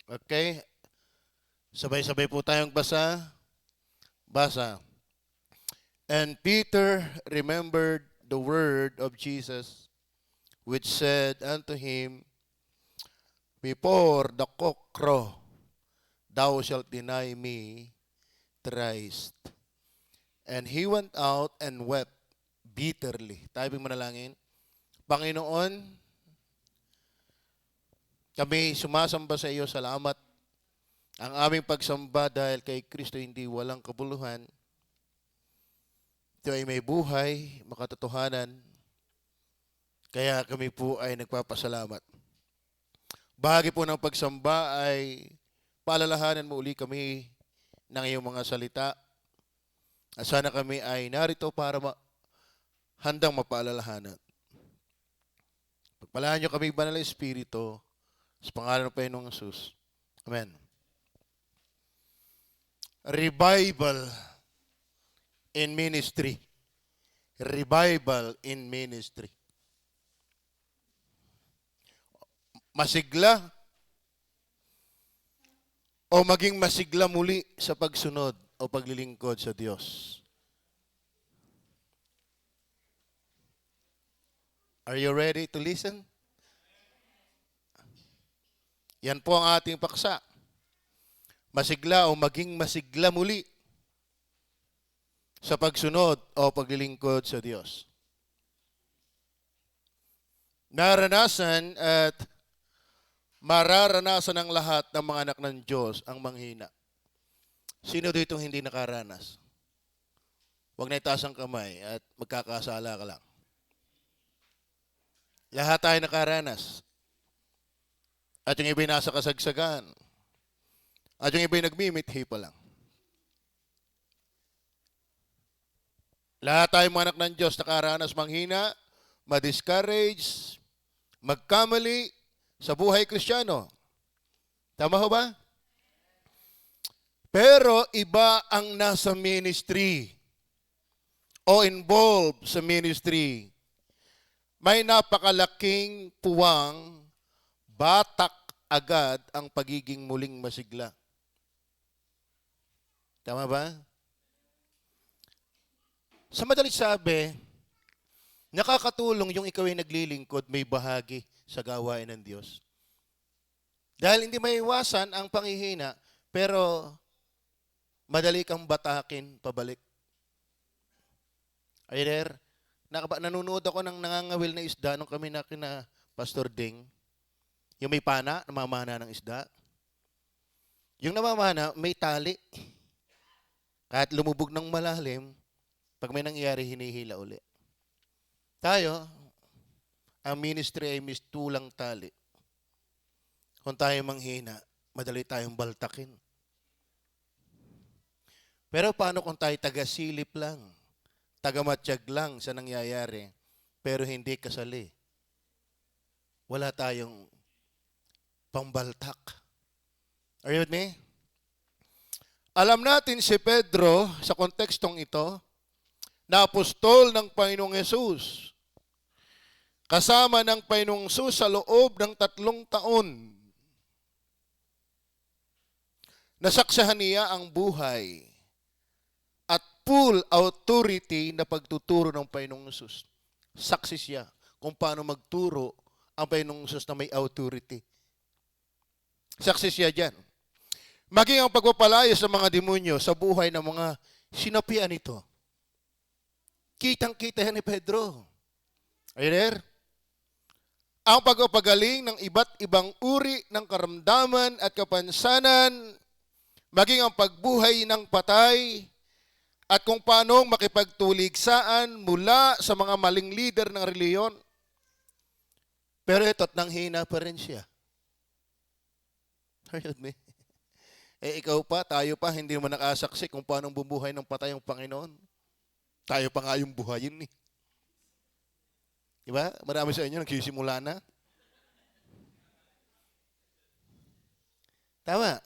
Okay? Sabay-sabay po tayong basa. Basa. And Peter remembered the word of Jesus, which said unto him, Before the cock crow, thou shalt deny me thrice. And he went out and wept bitterly. Tayo pong manalangin. Panginoon, kami sumasamba sa iyo. Salamat. Ang aming pagsamba dahil kay Kristo hindi walang kabuluhan. Ito ay may buhay, makatotohanan. Kaya kami po ay nagpapasalamat. Bahagi po ng pagsamba ay paalalahanan mo uli kami ng iyong mga salita. At sana kami ay narito para handang mapaalalahanan. Pagpalaan niyo kami, Banal na Espiritu, sa pangalan ng Panginoong Jesus. Amen. Revival in ministry. Revival in ministry. Masigla o maging masigla muli sa pagsunod o paglilingkod sa Diyos. Are you ready to listen? Yan po ang ating paksa. Masigla o maging masigla muli sa pagsunod o paglilingkod sa Diyos. Naranasan at mararanasan ng lahat ng mga anak ng Diyos ang manghina. Sino dito hindi nakaranas? Huwag na itaas ang kamay at magkakasala ka lang. Lahat tayo nakaranas. At yung iba'y nasa kasagsagan. At yung iba'y nagmimithi pa lang. Lahat tayo mga anak ng Diyos nakaranas manghina, ma-discourage, magkamali sa buhay Kristiyano. Tama ho ba? Pero iba ang nasa ministry o involved sa ministry. May napakalaking puwang, batak agad ang pagiging muling masigla. Tama ba? Sa madalit sabi, nakakatulong yung ikaw ay naglilingkod, may bahagi sa gawain ng Diyos. Dahil hindi maiwasan ang panghihina, pero madali kang batakin pabalik. Ay there, nanonood ako ng nangangawil na isda nung kami na kina Pastor Ding. Yung may pana, namamana ng isda. Yung namamana, may tali. Kahit lumubog ng malalim, pag may nangyari, hinihila uli. Tayo, ang ministry ay mistulang tali. Kung tayo manghina, madali tayong baltakin. Pero paano kung tayo taga-silip lang, taga-matsyag lang sa nangyayari, pero hindi kasali? Wala tayong pambaltak. Are you with me? Alam natin si Pedro, sa kontekstong ito, na apostol ng Panginoong Yesus. Kasama ng Panginoong Yesus sa loob ng 3 taon. Nasaksahan niya ang buhay at full authority na pagtuturo ng Panginoong Yesus. Saksi siya kung paano magturo ang Panginoong Yesus na may authority. Saksi siya dyan. Maging ang pagpapalayas ng mga demonyo sa buhay ng mga sinapian nito. Kitang-kita yan ni Pedro. Are you there? Ang pagpapagaling ng iba't ibang uri ng karamdaman at kapansanan, maging ang pagbuhay ng patay, at kung paano makipagtuligsaan mula sa mga maling leader ng reliyon. Pero ito't nanghina pa rin siya. Are you with me? Ikaw pa, tayo pa, hindi mo nakasaksi kung paano bumuhay ng patay ang Panginoon. Tayo pa nga yung buhayin eh. Diba? Marami sa inyo nagsisimula na. Tama.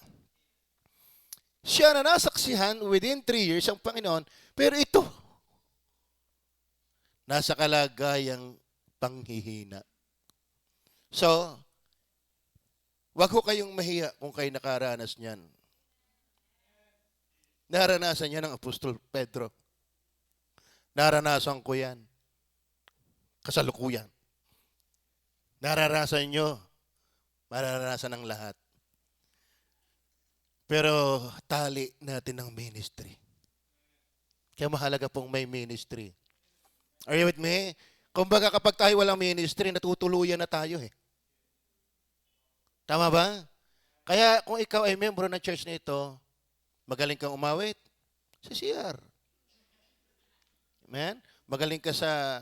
Siya na nasaksihan within 3 years ang Panginoon, pero ito, nasa kalagayang panghihina. So, Huwag ko kayong mahiya kung kayo nakaranas niyan. Naranasan niya ng Apostol Pedro. Naranasan ko yan. Kasalukuyan. Naranasan nyo. Mararanasan ng lahat. Pero tali natin ng ministry. Kaya mahalaga pong may ministry. Are you with me? Kumbaga kapag tayo walang ministry, natutuluyan na tayo eh. Tama ba? Kaya kung ikaw ay membro ng church na ito, magaling kang umawit sa CR. Amen? Magaling ka sa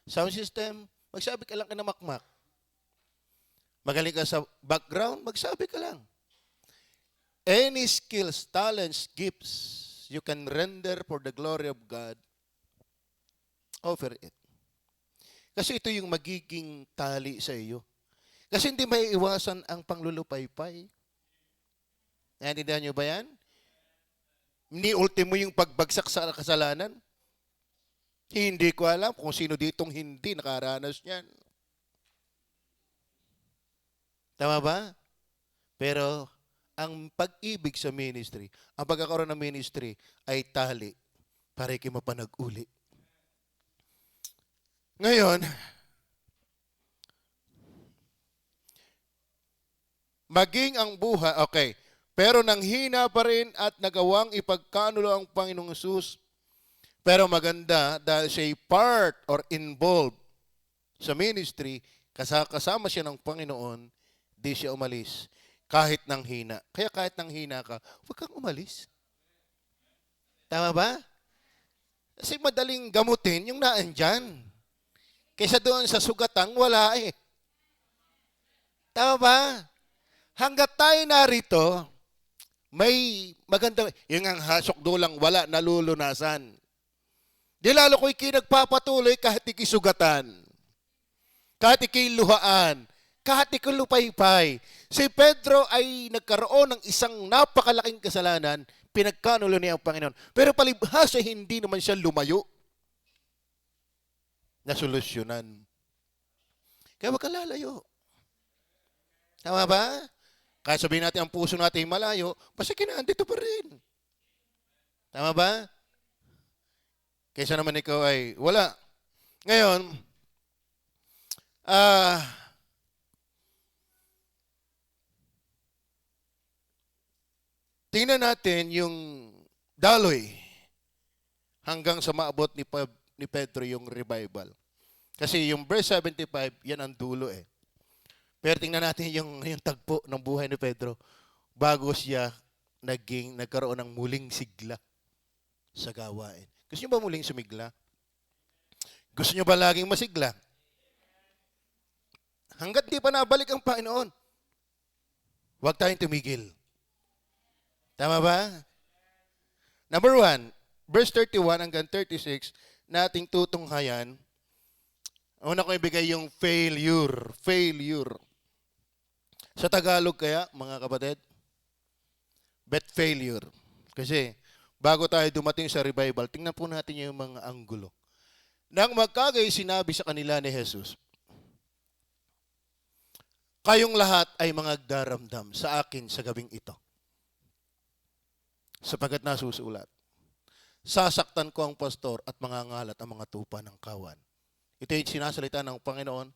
sound system, magsabi ka lang ka na makmak. Magaling ka sa background, magsabi ka lang. Any skills, talents, gifts you can render for the glory of God, offer it. Kasi ito yung magiging tali sa iyo. Kasi hindi may iwasan ang panglulupaypay. Naintindihan nyo ba yan? Hindi ultimo yung pagbagsak sa kasalanan. Hindi ko alam kung sino ditong hindi nakaranas niyan. Tama ba? Pero ang pag-ibig sa ministry, ang pagkakaroon ng ministry ay tali para kayo mapanag-uli. Ngayon, maging ang buhay, okay, pero nanghina pa rin at nagawang ipagkanulo ang Panginoong Hesus. Pero maganda dahil siya part or involved sa ministry, kasama siya ng Panginoon, di siya umalis. Kahit nang hina. Kaya kahit nang hina ka, huwag kang umalis. Tama ba? Kasi madaling gamutin yung naandyan. Kaysa doon sa sugatang, wala eh. Tama ba? Hanggat tayo narito, may maganda, yung ang hasok dulang wala, nalulunasan. Di lalo ko ikinagpapatuloy kahit ikisugatan. Kahit ikiluhaan. Kahit ikulupaypay. Si Pedro ay nagkaroon ng isang napakalaking kasalanan, pinagkanulo niya ang Panginoon. Pero palibhasa hindi naman siya lumayo. Nasolusyonan. Kaya wag ka lalayo. Tama ba? Kaya sabihin natin ang puso natin malayo, basta kinandito pa rin. Tama ba? Kaysa naman ikaw ay wala. Ngayon, tingnan natin yung daloy hanggang sa maabot ni Pedro yung revival. Kasi yung verse 75, yan ang dulo eh. Pero tingnan natin yung tagpo ng buhay ni Pedro bago siya nagkaroon ng muling sigla sa gawain. Gusto niyo ba muling sumigla? Gusto niyo ba laging masigla? Hanggat di pa nabalik ang Panginoon, huwag tayong tumigil. Tama ba? Number 1, verse 31 hanggang 36, nating tutunghayan. Una ko ibigay yung failure. Failure. Sa Tagalog kaya, mga kapatid? Bet failure. Kasi, bago tayo dumating sa revival, tingnan po natin yung mga anggulo. Nang magkagay, sinabi sa kanila ni Jesus, kayong lahat ay mga daramdam sa akin sa gabing ito. Sapagat nasusulat, sasaktan ko ang pastor at mangangalat ang mga tupa ng kawan. Ito ay sinasalita ng Panginoon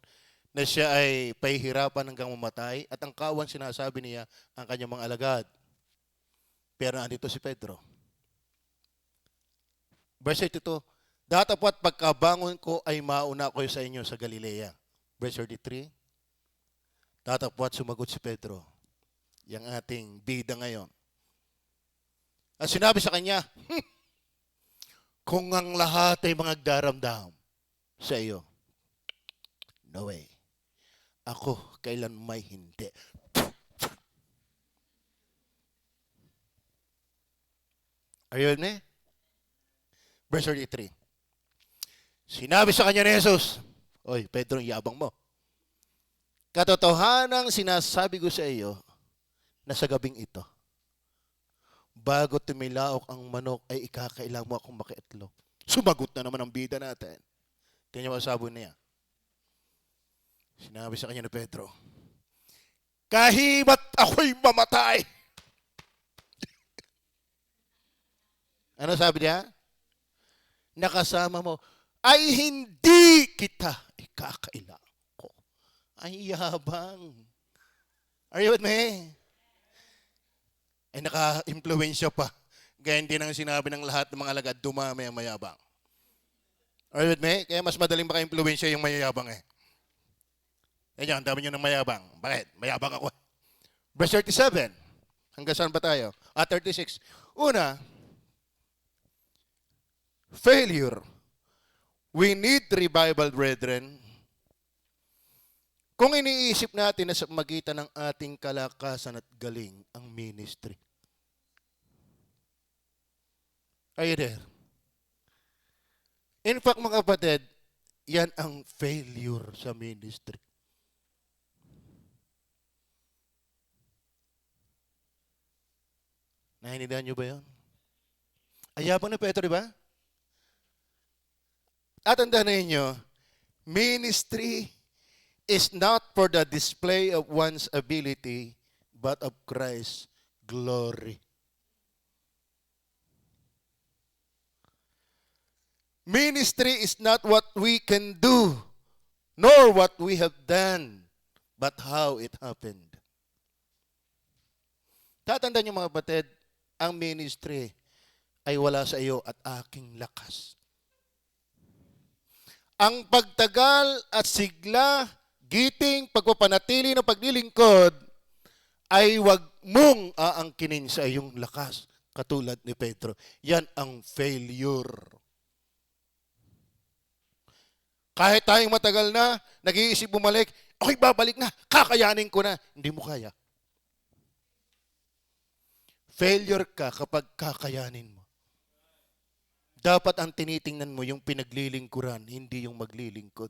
na siya ay pahihirapan hanggang mamatay at ang kawan sinasabi niya ang kanyang mga alagad. Pero nandito si Pedro. Verse 82, datapat pagkabangon ko ay mauna ko sa inyo sa Galilea. Verse 33, datapat sumagot si Pedro, yung ating bida ngayon. At sinabi sa kanya, kung ang lahat ay mga daramdam sa iyo, no way. Ako kailan may hindi. Are you with me? Verse 33. Sinabi sa kanya ni Jesus, oy, Pedro, yabang mo. Katotohanang sinasabi ko sa iyo na sa gabing ito, bago tumilaok ang manok ay ikakailang mo akong makiitlog. Sumagot na naman ang bida natin. Tingnan mo ang sabon niya. Sinabi sa kanya ni Pedro, Kahimat ako'y mamatay. Ano sabi niya? Nakasama mo, ay hindi kita ikakailangan ko. Ay yabang. Are you with me? Ay naka-impluensya pa. Gaya din ang sinabi ng lahat ng mga alagad, dumami ang mayabang. Are you with me? Kaya mas madaling maka-impluensya yung mayabang eh. Yan, ang dami nyo ng mayabang. Bakit? Mayabang ako. Verse 37. Hanggang saan ba tayo? 36. Una, failure. We need revival, brethren. Kung iniisip natin na sa magitan ng ating kalakasan at galing ang ministry. Are you there? In fact, mga kapatid, yan ang failure sa ministry. Naintindihan nyo ba yun? Ayabang na Petro, di ba? At tandaan ninyo, ministry is not for the display of one's ability, but of Christ's glory. Ministry is not what we can do, nor what we have done, but how it happened. Tatandaan niyo mga kapatid, ang ministry ay wala sa iyo at aking lakas. Ang pagtagal at sigla, giting, pagpapanatili ng paglilingkod ay wag mong aangkinin sa iyong lakas. Katulad ni Pedro. Yan ang failure. Kahit tayong matagal na, nag-iisip bumalik, okay, babalik na, kakayanin ko na. Hindi mo kaya. Failure ka kapag kakayanin mo. Dapat ang tinitingnan mo yung pinaglilingkuran, hindi yung maglilingkod.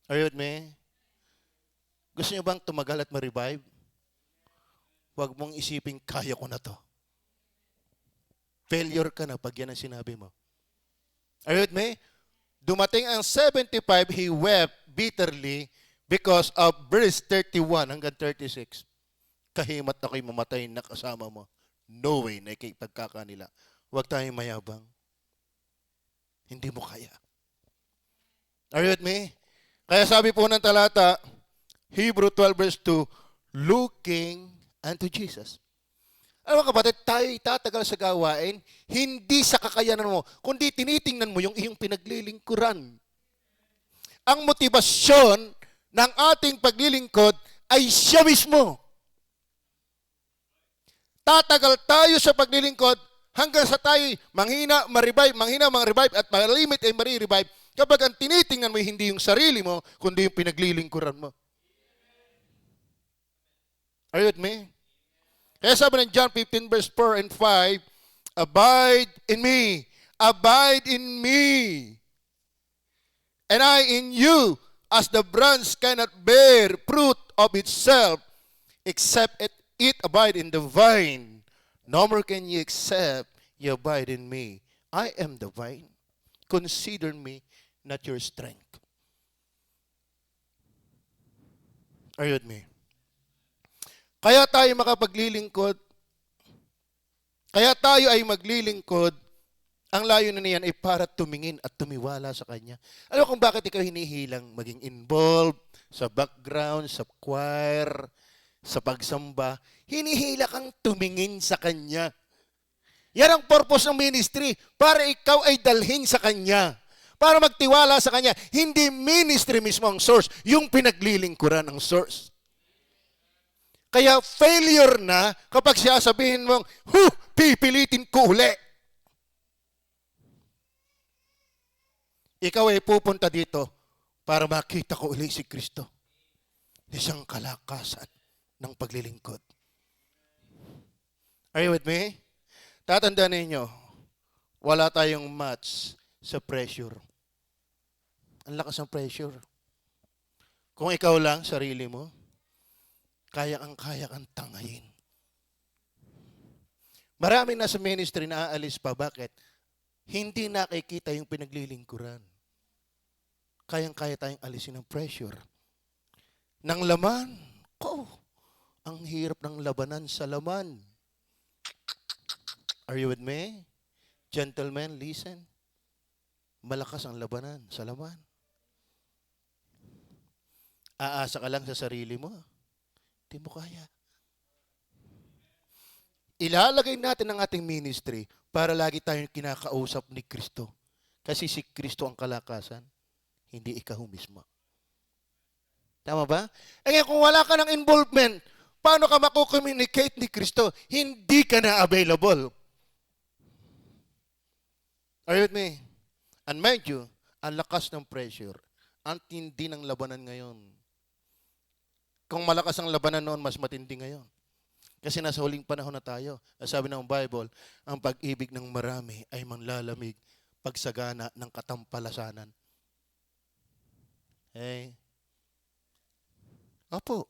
Are you with me? Gusto niyo bang tumagal at ma-revive? Huwag mong isiping, kaya ko na to. Failure ka na pag yan ang sinabi mo. Are you with me? Dumating ang 75, he wept bitterly because of verse 31 hanggang 36. Kahimat ako'y mamatay na kasama mo. No way na ikipagkakanila. Huwag tayong mayabang. Hindi mo kaya. Are you with me? Kaya sabi po ng talata, Hebrew 12 verse 2, looking unto Jesus. Alam mo kapatid, tayo itatagal sa gawain, hindi sa kakayanan mo, kundi tinitingnan mo yung iyong pinaglilingkuran. Ang motibasyon ng ating paglilingkod ay siya mismo. Tatagal tayo sa paglilingkod hanggang sa tayo manghina, ma-revive, at malimit ay mari-revive kapag ang tinitingnan mo hindi yung sarili mo, kundi yung pinaglilingkuran mo. Are you with me? Kaya sabi ng John 15 verse 4 and 5, abide in me, and I in you, as the branch cannot bear fruit of itself, except it abide in the vine. No more can ye except ye abide in me. I am the vine. Consider me not your strength. Are you with me? Kaya tayo makapaglilingkod, kaya tayo ay maglilingkod, ang layunin niyan ay para tumingin at tumiwala sa Kanya. Alam kung bakit ikaw hinihilang maging involved sa background, sa choir, sa pagsamba, hinihila kang tumingin sa Kanya. Yan ang purpose ng ministry, para ikaw ay dalhin sa Kanya. Para magtiwala sa Kanya. Hindi ministry mismo ang source, yung pinaglilingkuran ang source. Kaya failure na kapag siya sabihin mong, pipilitin ko uli. Ikaw ay pupunta dito para makita ko uli si Kristo. Isang kalakasan ng paglilingkod. Are you with me? Tatandaan ninyo, wala tayong match sa pressure. Ang lakas ng pressure. Kung ikaw lang, sarili mo, kaya kang tangayin. Maraming nasa ministry na aalis pa. Bakit? Hindi nakikita yung pinaglilingkuran. Kaya tayong alisin ng pressure. ng laman. Ko, ang hirap ng labanan sa laman. Are you with me? Gentlemen, listen. Malakas ang labanan sa laman. Aasa ka lang sa sarili mo. Hindi mo kaya. Ilalagay natin ang ating ministry para lagi tayong kinakausap ni Kristo. Kasi si Kristo ang kalakasan, hindi ikaw mismo. Tama ba? Eh kung wala ka ng involvement, paano ka mako-communicate ni Kristo? Hindi ka na available. Are you with me? And mind you, ang lakas ng pressure, ang tindi ng labanan ngayon. Kung malakas ang labanan noon, mas matindi ngayon. Kasi nasa huling panahon na tayo. Sabi ng Bible, ang pag-ibig ng marami ay manlalamig pagsagana ng katampalasanan. Hey. Opo.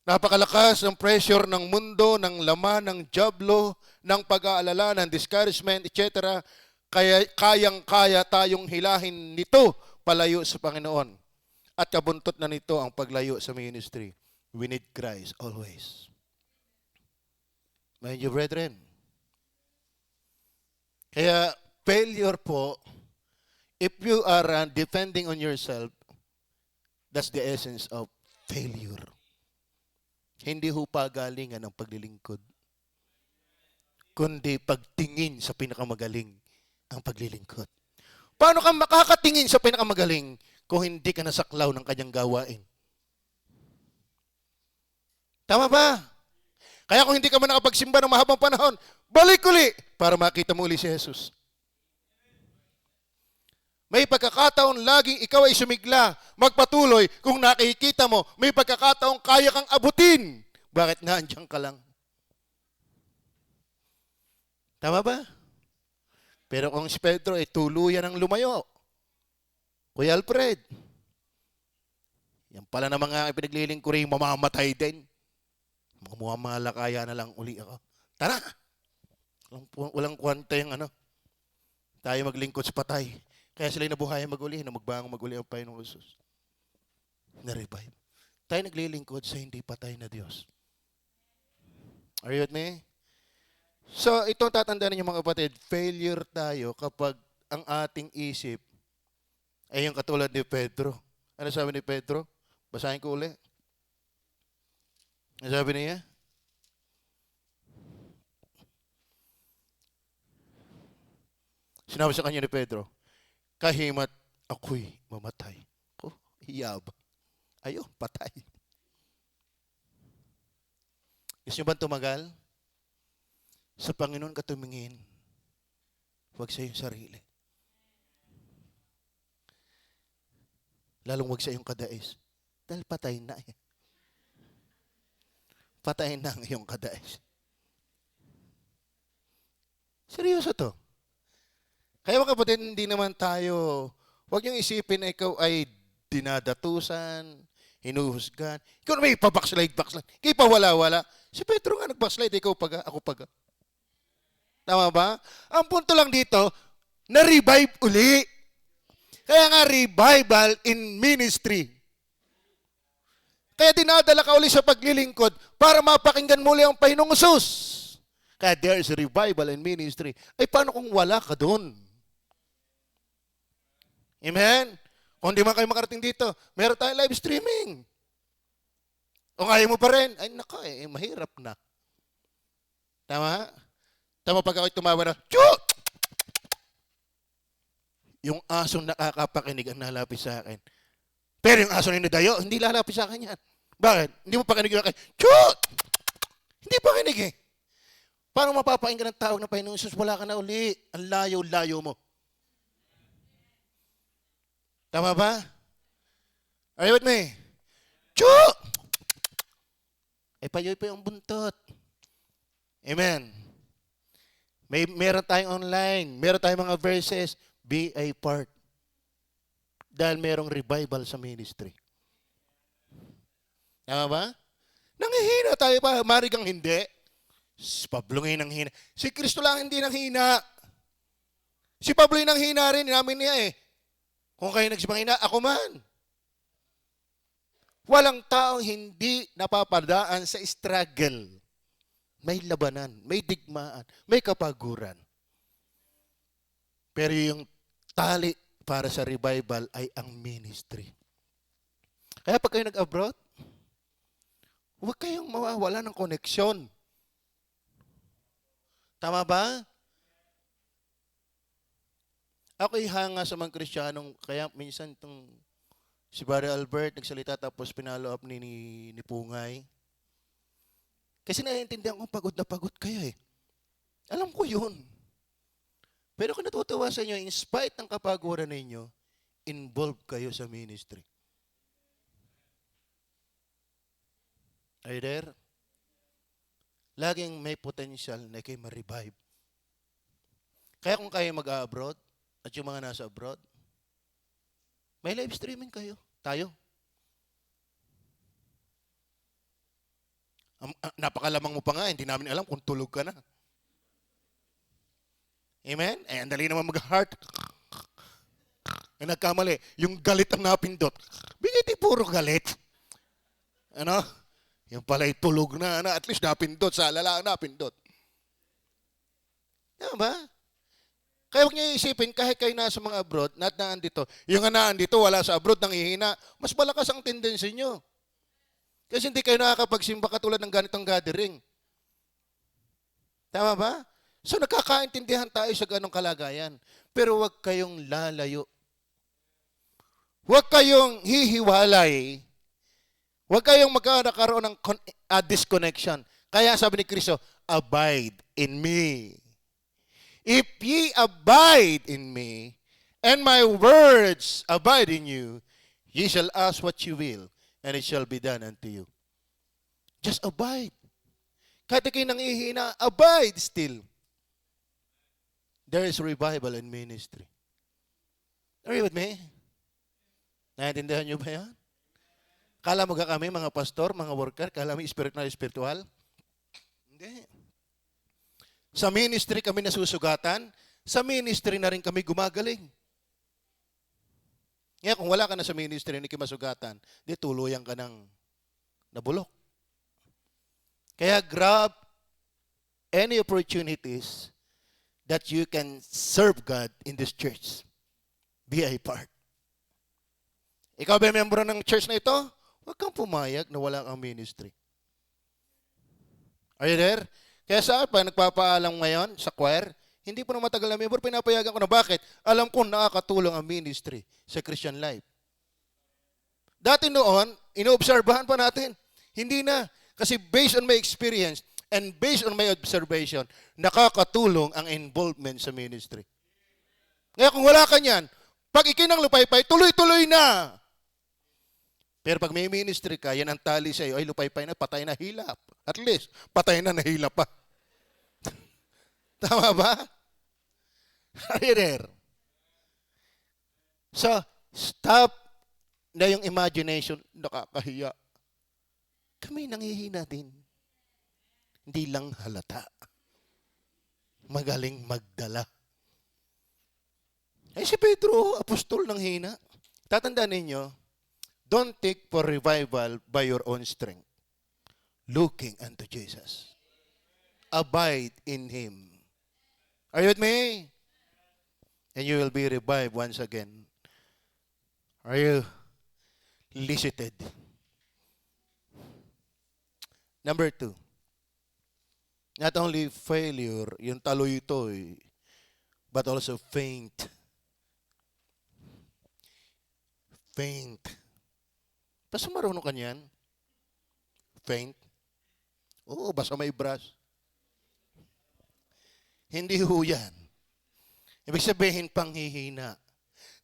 Napakalakas ng pressure ng mundo, ng laman, ng jablo, ng pag-aalala, ng discouragement, etc. Kaya kayang-kaya tayong hilahin nito palayo sa Panginoon. At kabuntot na nito ang paglayo sa ministry. We need Christ always. Mind you, brethren. Kaya failure po, if you are depending on yourself, that's the essence of failure. Hindi ho pagalingan ang paglilingkod, kundi pagtingin sa pinakamagaling ang paglilingkod. Paano ka makakatingin sa pinakamagaling kung hindi ka nasaklaw ng kanyang gawain? Tama ba? Kaya kung hindi ka man nakapagsimba ng mahabang panahon, balik uli para makita mo uli si Jesus. May pagkakataon laging ikaw ay sumigla, magpatuloy kung nakikita mo, may pagkakataon kaya kang abutin. Bakit nga andyan ka lang? Tama ba? Pero kung si Pedro ay tuluyan ng lumayo, Kuya Alfred, yan pala na mga pinaglilingkuring mamamatay din. Malakaya na lang uli ako. Tara! Walang kwanta yung tayo maglingkod sa patay. Kaya sila nabuhayan mag-uli, na magbangon mag-uli ang Panginoong Jesus. Na-revive. Tayo naglilingkod sa hindi patay na Diyos. Are you with me? So, itong tatandaan niyo mga kapatid, failure tayo kapag ang ating isip ay yung katulad ni Pedro. Ano sabi ni Pedro? Basahin ko uli. Ano sabi niya? Sinabi sa kanya ni Pedro, kahimat ako'y mamatay. Oh, hiyab. Ayun, patay. Gusto niyo ba tumagal? Sa Panginoon ka tumingin. Huwag sa iyong sarili. Lalong huwag sa iyong kadais. Dahil patay na eh. Patay na ang iyong kadais. Seryoso to. Kaya mga kapatid, hindi naman tayo, huwag niyong isipin na ikaw ay dinadatusan, hinuhusgan. Ikaw na may pa-backslide. Ikaw pa wala-wala. Si Pedro nga nag-backslide, ikaw paga, ako paga. Tama ba? Ang punto lang dito, na-revive uli. Kaya nga revival in ministry. Kaya dinadala ka uli sa paglilingkod para mapakinggan muli ang Panginoong Hesus. Kaya there is revival in ministry. Ay paano kung wala ka doon? Amen? Kung di man kayo makarating dito, meron tayong live streaming. Kung ayaw mo pa rin, ay naka mahirap na. Tama? Tama pag ako'y tumawa na, Chut! Yung asong nakakapakinig ang nalapit sa akin. Pero yung aso ni Dayo, hindi lalapit sa akin yan. Bakit? Hindi mo pakinig yung akin. Chut! Hindi pakinig eh. Paano mapapakinggan ng tawag ng Panginoong Hesus? Wala ka na uli. Ang layo-layo mo. Tama ba? Are you with me? Chut! Payoy pa yung buntot. Amen. Meron tayong online. Meron tayong mga verses. Be a part. Dahil merong revival sa ministry. Tama ba? Nanghihina tayo pa. Marigang hindi. Si Pablo ngayon nanghina. Si Kristo lang hindi nanghina. Si Pablo yung nanghina rin. Namin niya eh. Kung kayo nagsipanghina, ako man. Walang taong hindi napapadaan sa struggle. May labanan, may digmaan, may kapaguran. Pero yung tali para sa revival ay ang ministry. Kaya pag kayo nag-abroad, huwag kayong mawawala ng koneksyon. Tama ba? Ako'y hanga sa mga Kristiyanong, kaya minsan itong si Barry Albert nagsalita tapos pinalo up ni Pungay. Kasi naiintindihan ko pagod na pagod kayo eh. Alam ko yun. Pero kung natutuwa sa inyo, in spite ng kapaguran ninyo, involved kayo sa ministry. Are you there? Laging may potential na kayo ma-revive. Kaya kung kayo mag-abroad, at yung mga nasa abroad, may live streaming kayo. Tayo. Napakalamang mo pa nga, hindi namin alam kung tulog ka na. Amen? Eh, ang dali naman mag-heart. Nagkamali. Yung galit ang napindot. Bigay puro galit. Ano? Yung pala'y tulog na. At least napindot. Sa alala napindot. Diba ba? Kaya huwag niyo isipin, kahit kayo nasa mga abroad, naandito, yung naandito, wala sa abroad, nangihina, mas malakas ang tendency nyo. Kasi hindi kayo nakakapagsimba katulad ng ganitong gathering. Tama ba? So nagkakaintindihan tayo sa ganong kalagayan. Pero huwag kayong lalayo. Huwag kayong hihiwalay. Huwag kayong magkakaroon ng disconnection. Kaya sabi ni Kristo, abide in me. If ye abide in me, and my words abide in you, ye shall ask what you will, and it shall be done unto you. Just abide. Kahit kayo nangihina, abide still. There is revival in ministry. Are you with me? Naintindihan niyo ba yan? Kala mo ka kami, mga pastor, mga worker, kala mo spiritual? Hindi. Sa ministry kami nasusugatan, sa ministry na rin kami gumagaling. Ngayon, kung wala ka na sa ministry, hindi ka masugatan, di tuluyan ka ng nabulok. Kaya grab any opportunities that you can serve God in this church. Be a part. Ikaw ba member ng church na ito? Huwag kang pumayag na wala kang ministry. Are you there? Kaya sa akin, nagpapaalam ngayon sa choir, hindi po na matagal na member, pinapayagan ko na. Bakit? Alam ko nakakatulong ang ministry sa Christian life. Dati noon, inoobserbahan pa natin. Hindi na. Kasi based on my experience and based on my observation, nakakatulong ang involvement sa ministry. Ngayon kung wala ka niyan, pag ikinang lupaypay, tuloy-tuloy na. Pero pag may ministry ka, yan ang tali sa iyo, ay lupaypay na, patay na hilap. At least, patay na nahila pa. Tama ba? Are you there? So, stop na yung imagination, nakakahiya. Kami nanghihina din. Hindi lang halata. Magaling magdala. Ay si Pedro, apostol ng hina. Tatandaan ninyo, don't take for revival by your own strength. Looking unto Jesus. Abide in Him. Are you with me? And you will be revived once again. Are you elicited? Number 2. Not only failure, yung taloy-toy, but also faint. Faint. Basta marunong ka niyan. Faint. Oo, basta may brush. Hindi ho yan. Ibig sabihin, panghihina.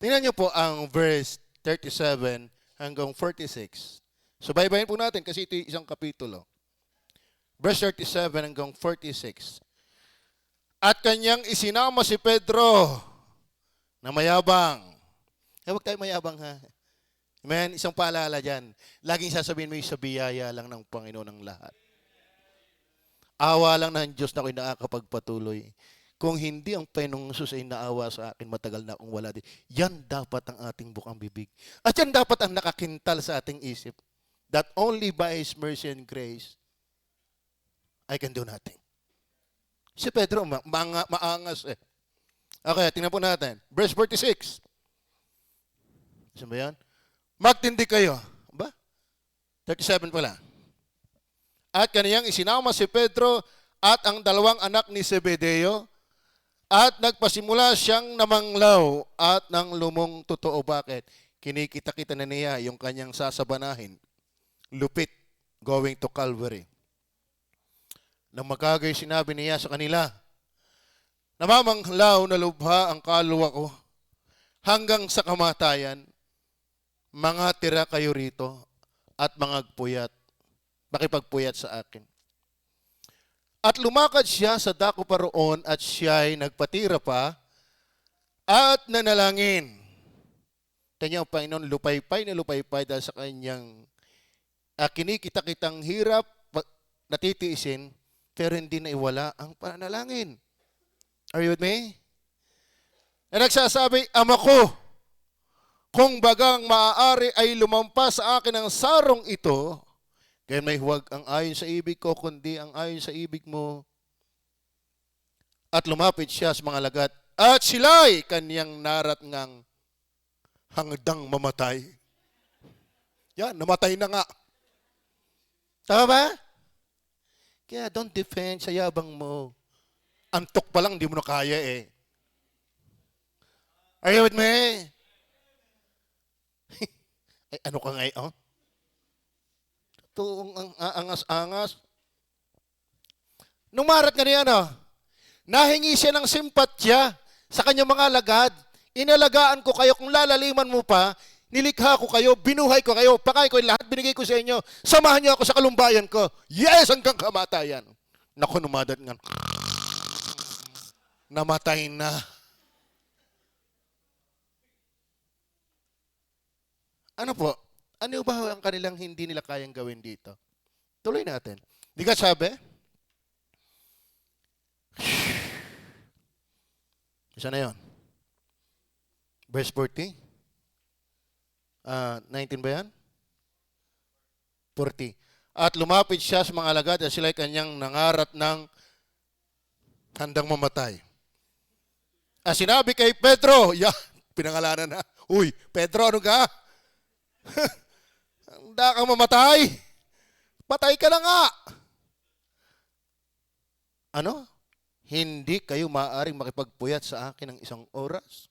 Tingnan niyo po ang verse 37 hanggang 46. So, baybayin po natin kasi ito yung isang kapitulo. Verse 37 hanggang 46. At kanyang isinama si Pedro na mayabang. Huwag tayo mayabang ha. Amen? Isang paalala dyan. Laging sasabihin mo yung sa biyaya lang ng Panginoon ng lahat. Awa lang ng Diyos na ako'y nakakapagpatuloy. Kung hindi ang Panginoong Jesus ay naawa sa akin, matagal na akong wala din. Yan dapat ang ating bukang bibig. At yan dapat ang nakakintal sa ating isip. that only by His mercy and grace, I can do nothing. Si Pedro, maangas eh. Okay, tingnan po natin. Verse 46. Saan ba yan? Magtindi kayo. Ba? 37 pala. At kaniyang isinama si Pedro at ang dalawang anak ni Zebedeo at nagpasimula siyang namanglaw at nang lumong totoo. Bakit? Kinikita-kita na niya yung kanyang sasabanahin. Lupit, going to Calvary. Nang magagay sinabi niya sa kanila, namamanglaw na lubha ang kaluluwa ko hanggang sa kamatayan, mga tira kayo rito at makipagpuyat sa akin. At lumakad siya sa dako pa roon at siya'y nagpatira pa at nanalangin. Kanyang Panginoon, lupaypay na lupaypay dahil sa kanyang kinikita-kitang hirap, natitiisin, pero hindi na iwala ang panalangin. Are you with me? Na nagsasabi, Ama ko, kung bagang maaari ay lumampas sa akin ang sarong ito, kaya may huwag ang ayon sa ibig ko, kundi ang ayon sa ibig mo. At lumapit siya sa mga lagat, at sila'y kanyang naratngang hangdang mamatay. Yan, namatay na nga. Tama ba? Kaya don't defend sa yabang mo. Antok pa lang, di mo na kaya eh. Are you with me? Ay, ano ka ngayon? Tuong ang aangas-angas. Nung marat nga niya, nahingi siya ng simpatya sa kanyang mga alagad. Inalagaan ko kayo, kung lalaliman mo pa, nilikha ko kayo, binuhay ko kayo, pakain ko lahat, binigay ko sa inyo, samahan niyo ako sa kalumbayan ko. Yes, hanggang kamatayan. Naku, numadat nga. Namatay na. Ano po? Ano ba ang kanilang hindi nila kayang gawin dito? Tuloy natin. Di ka sabi? Isa na yun. Verse 40. 19 ba yan? 40. At lumapit siya sa mga alagad at sila'y kanyang nangarat ng handang mamatay. At sinabi kay Pedro, pinangalanan na, uy, Pedro, ano ka? Handa kang mamatay? Patay ka na nga. Ano? Hindi kayo maaaring makipagpuyat sa akin ng isang oras?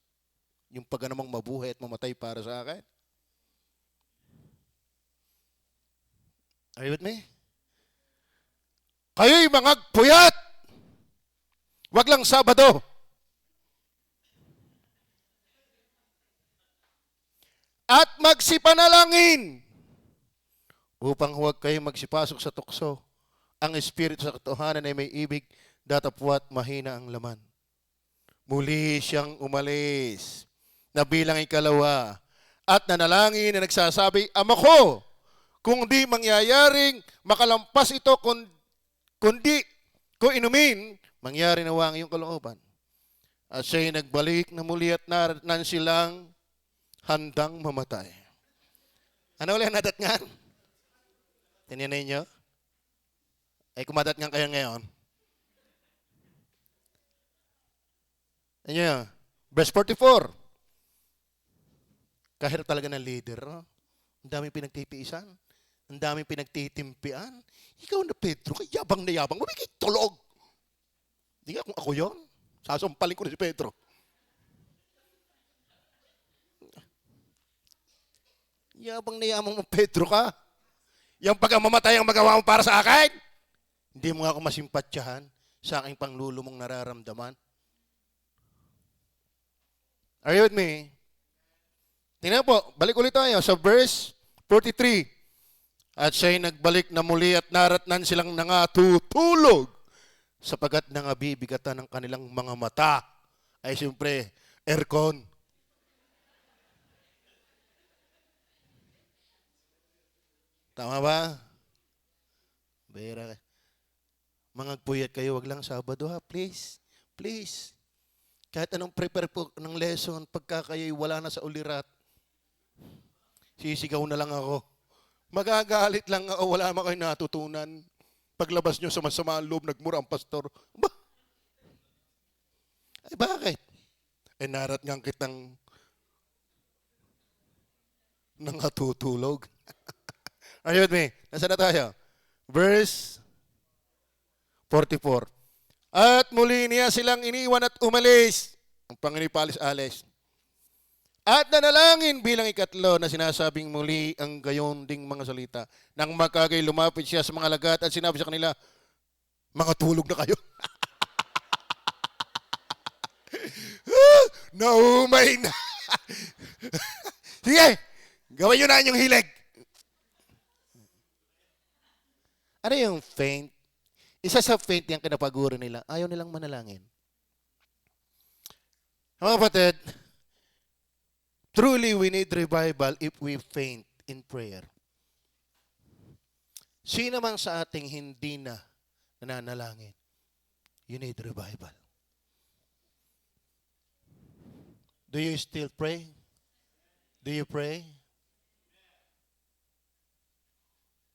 Yung pag namang mabuhay at mamatay para sa akin? Are you with me? Kayo'y mangagpuyat! Wag lang Sabado. At magsipanalangin upang huwag kayo magsipasok sa tukso. Ang Espiritu sa katotohanan ay may ibig, datapwat mahina ang laman. Muli siyang umalis na bilang ikalawa at nanalangin na nagsasabi, Ama ko, kung di mangyayaring makalampas ito, kundi ko inumin, mangyari nawa ang iyong kalooban. At siya'y nagbalik na muli at naratnan silang handang mamatay. Ano ulit nadatngan? Tingnan ninyo? Ay kumadatngan kayo ngayon. Ano verse 44. Kahirap talaga ng leader. No? Ang daming pinagtitiisan. Ang daming pinagtitimpian. Ikaw na Pedro, yabang na yabang. Mabigay tulog. Hindi nga kung ako yun. Sasampalin ko na si Pedro. Yabang na yabang mo, Pedro ka. Yung pagkamamatay ang magawa mo para sa akin. Hindi mo nga ako masimpatyahan sa aking panglulumong nararamdaman. Are you with me? Tingnan po, balik ulit tayo sa verse 43. At siya'y nagbalik na muli at naratnan silang nangatutulog sapagat nangabibigatan ng kanilang mga mata. Ay siyempre, aircon. Tama ba? Bera. Mangagpuyat kayo, wag lang Sabado ha, please. Please. Kahit anong prepare po ng lesson, pagka kayo'y wala na sa ulirat, sisigaw na lang ako. Magagalit lang, wala naman kayo natutunan. Paglabas nyo sa masama ang loob, nagmura ang pastor. Ba? Ay bakit? Eh narat nga kitang nangatutulog. Are you with me? Nasaan na tayo? Verse 44. At muli niya silang iniwan at umalis. Ang panginipalis-alis. At nanalangin bilang ikatlo na sinasabing muli ang gayon ding mga salita. Nang makagay lumapit siya sa mga lagat at sinabi sa kanila, mga tulog na kayo. Naumay na. Sige, gawin nyo na inyong hilig. Ano yung faint? Isa sa faint yung kinapaguro nila. Ayaw nilang manalangin. Mga kapatid, truly we need revival if we faint in prayer. Sino man sa ating hindi na nananalangin, you need revival. Do you still pray? Do you pray?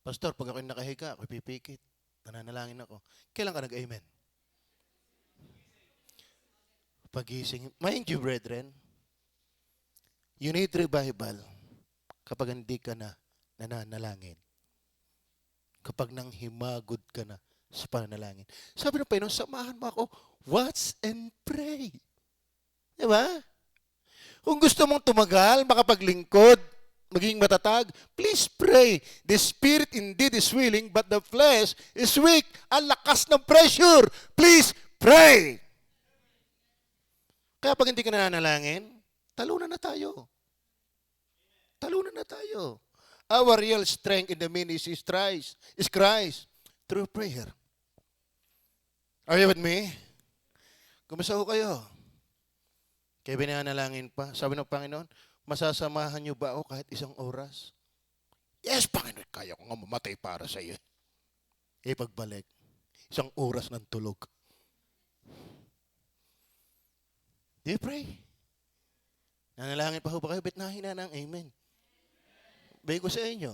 Pastor, pag ako'y nakahiga, ako'y pipikit. Nananalangin ako. Kailan ka nag-amen? Pagising. Mind you, brethren, you need revival kapag hindi ka na nananalangin. Kapag nang himagod ka na sa pananalangin. Sabi ng Panginoon, samahan mo ako, watch and pray. Diba? Kung gusto mong tumagal, makapaglingkod, maging matatag, please pray. The spirit indeed is willing, but the flesh is weak. Ang lakas ng pressure. Please pray. Kaya pag hindi ka nananalangin, talunan na tayo. Talunan na tayo. Our real strength in the ministry is Christ through prayer. Are you with me? Kumusta ho kayo? Kaya binanalangin pa. Sabi ng Panginoon, masasamahan niyo ba ako kahit isang oras? Yes, Panginoon, kaya ko nga mamatay para sa iyo. Eh, pagbalik, isang oras ng tulog. Do you pray? Nanalangin pa ho ba kayo? Ba't nahina ng amen? Bigay ko sa inyo,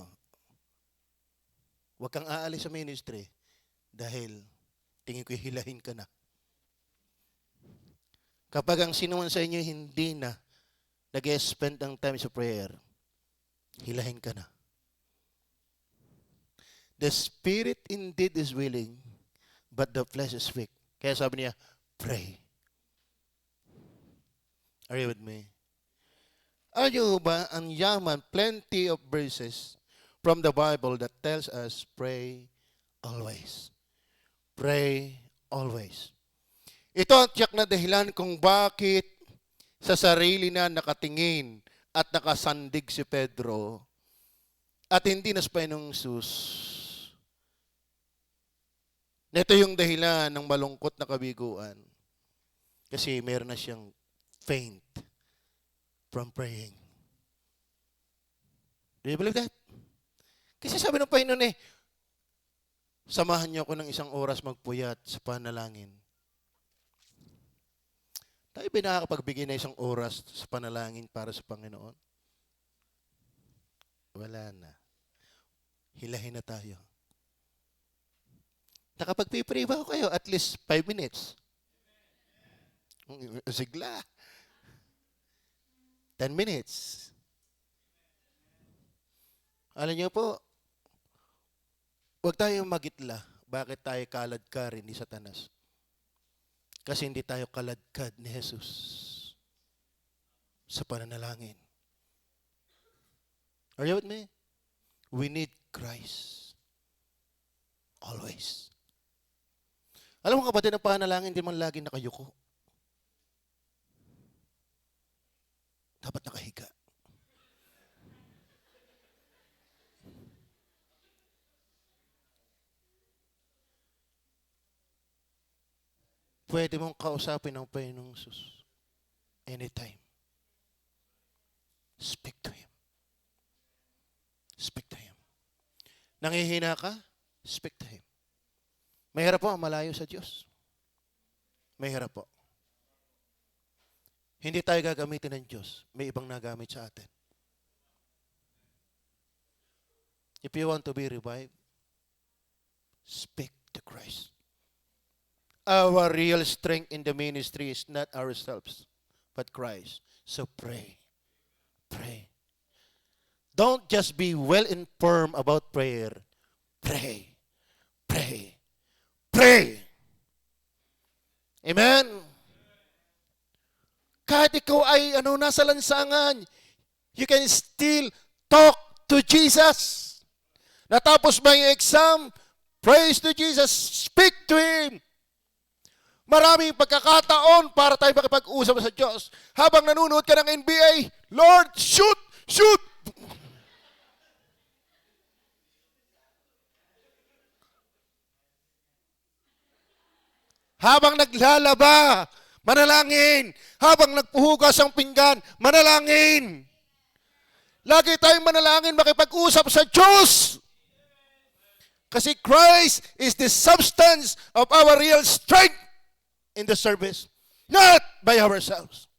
huwag kang aalis sa ministry dahil tingin ko hilahin ka na. Kapag ang sinuman sa inyo hindi na nag-spend ng time sa prayer, hilahin ka na. The spirit indeed is willing, but the flesh is weak. Kaya sabi niya, pray. Are you with me? Are you ba ang yaman, plenty of verses from the Bible that tells us pray always. Pray always. Ito ang tiyak na dahilan kung bakit sa sarili na nakatingin at nakasandig si Pedro at hindi na sa Panginoong Hesus. Ito yung dahilan ng malungkot na kabiguan. Kasi meron na siyang faint from praying. Do you believe that? Kasi sabi ng Panginoon samahan niyo ako ng isang oras magpuyat sa panalangin. Tayo ba nakakapagbigay na isang oras sa panalangin para sa Panginoon? Wala na. Hilahin na tayo. Nakapag-pray ba kayo? At least 5 minutes. Sigla. 10 minutes. Alam niyo po, huwag tayong magitla. Bakit tayo kaladkarin ni Satanas? Kasi hindi tayo kaladkad ni Jesus sa pananalangin. Are you with me? We need Christ. Always. Alam mo kapatid, ang pananalangin hindi man lagi nakayuko. Dapat nakahiga. Pwede mong kausapin ang Panginoong Hesus anytime. Speak to Him. Speak to Him. Nangihina ka? Speak to Him. Mahirap po ang malayo sa Diyos. Mahirap po. Hindi tayo gagamitin ng Diyos. May ibang nagamit sa atin. If you want to be revived, speak to Christ. Our real strength in the ministry is not ourselves, but Christ. So pray. Pray. Don't just be well informed about prayer. Pray. Pray. Pray. Amen? Kahit ikaw ay nasa lansangan, you can still talk to Jesus. Natapos ba yung exam? Praise to Jesus. Speak to Him. Maraming pagkakataon para tayo makipag-usap sa Diyos. Habang nanonood ka ng NBA, Lord, shoot! Shoot! Habang naglalaba, manalangin. Habang nagpuhugas ang pinggan, manalangin. Lagi tayong manalangin, makipag-usap sa Diyos. Kasi Christ is the substance of our real strength in the service, not by ourselves.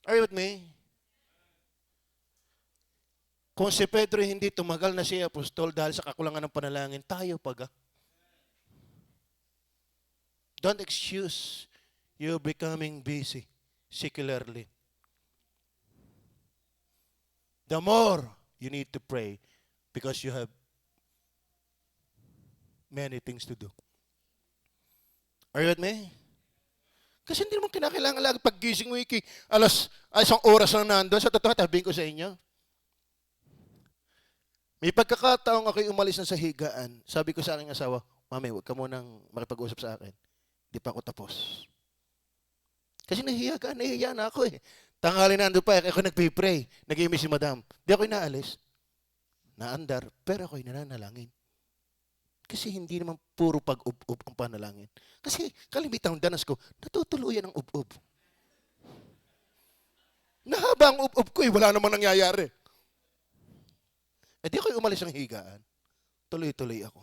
Are you with me? Kung si Pedro hindi tumagal na siya apostol dahil sa kakulangan ng panalangin, tayo paga. Don't excuse you becoming busy secularly. The more you need to pray because you have many things to do. Are you with me? Kasi hindi naman kinakailangan lagi paggising mo, isang oras na nandun. Sa totoo, tabihin ko sa inyo. May pagkakataong ako'y umalis na sa higaan. Sabi ko sa aking asawa, Mami, huwag ka munang makipag-usap sa akin. Di pa ako tapos. Kasi nahiya na ako eh. Tanghali na ando pa, ako nagpipray. Nag-iimis si madam. Di ako inaalis. Naandar, pero ako'y nananalangin. Kasi hindi naman puro pag-ub-ub ang panalangin. Kasi kalimitang danas ko, natutuluyan ang ub-ub. Nahaba ang ub-ub ko eh, wala namang nangyayari. Eh di ako'y umalis ng higaan. Tuloy-tuloy ako.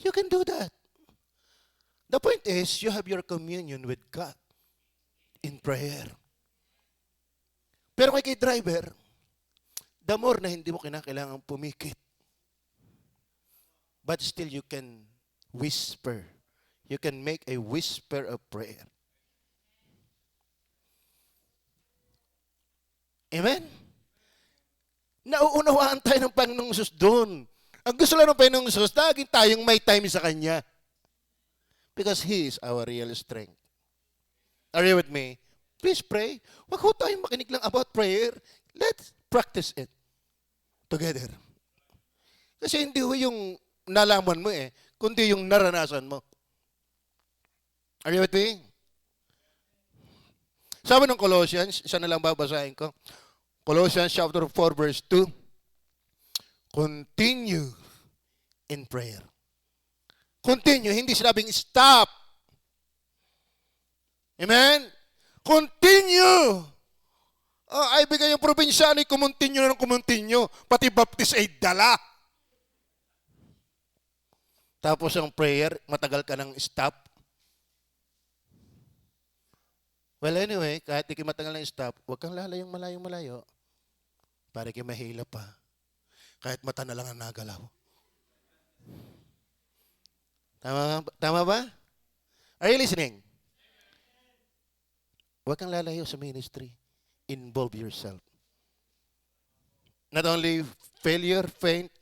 You can do that. The point is, you have your communion with God in prayer. Pero kay driver, the more na hindi mo kinakailangan pumikit, but still you can whisper. You can make a whisper of prayer. Amen? Nauunawaan tayo ng Panginoong Hesus doon. Ang gusto lang ng Panginoong Hesus, laging tayong may time sa Kanya. Because He is our real strength. Are you with me? Please pray. Wag ho tayong makinig lang about prayer. Let's practice it together. Kasi hindi ho yung nalaman mo eh, kundi yung naranasan mo. Are you with me? Sabi ng Colossians, isa na lang babasahin ko. Colossians chapter 4 verse 2. Continue in prayer. Continue, hindi sinabing stop. Amen? Continue. Ay bigay yung probinsyano, kumontinyo na ng kumontinyo. Pati baptist ay dala. Tapos ang prayer, matagal ka ng stop. Well, anyway, kahit di ka matagal ng stop, huwag kang lalayong malayo. Para kayo mahila pa. Kahit mata na lang ang nagalaw. Tama ba? Are you listening? Huwag kang lalayo sa ministry. Involve yourself. Not only failure, faint,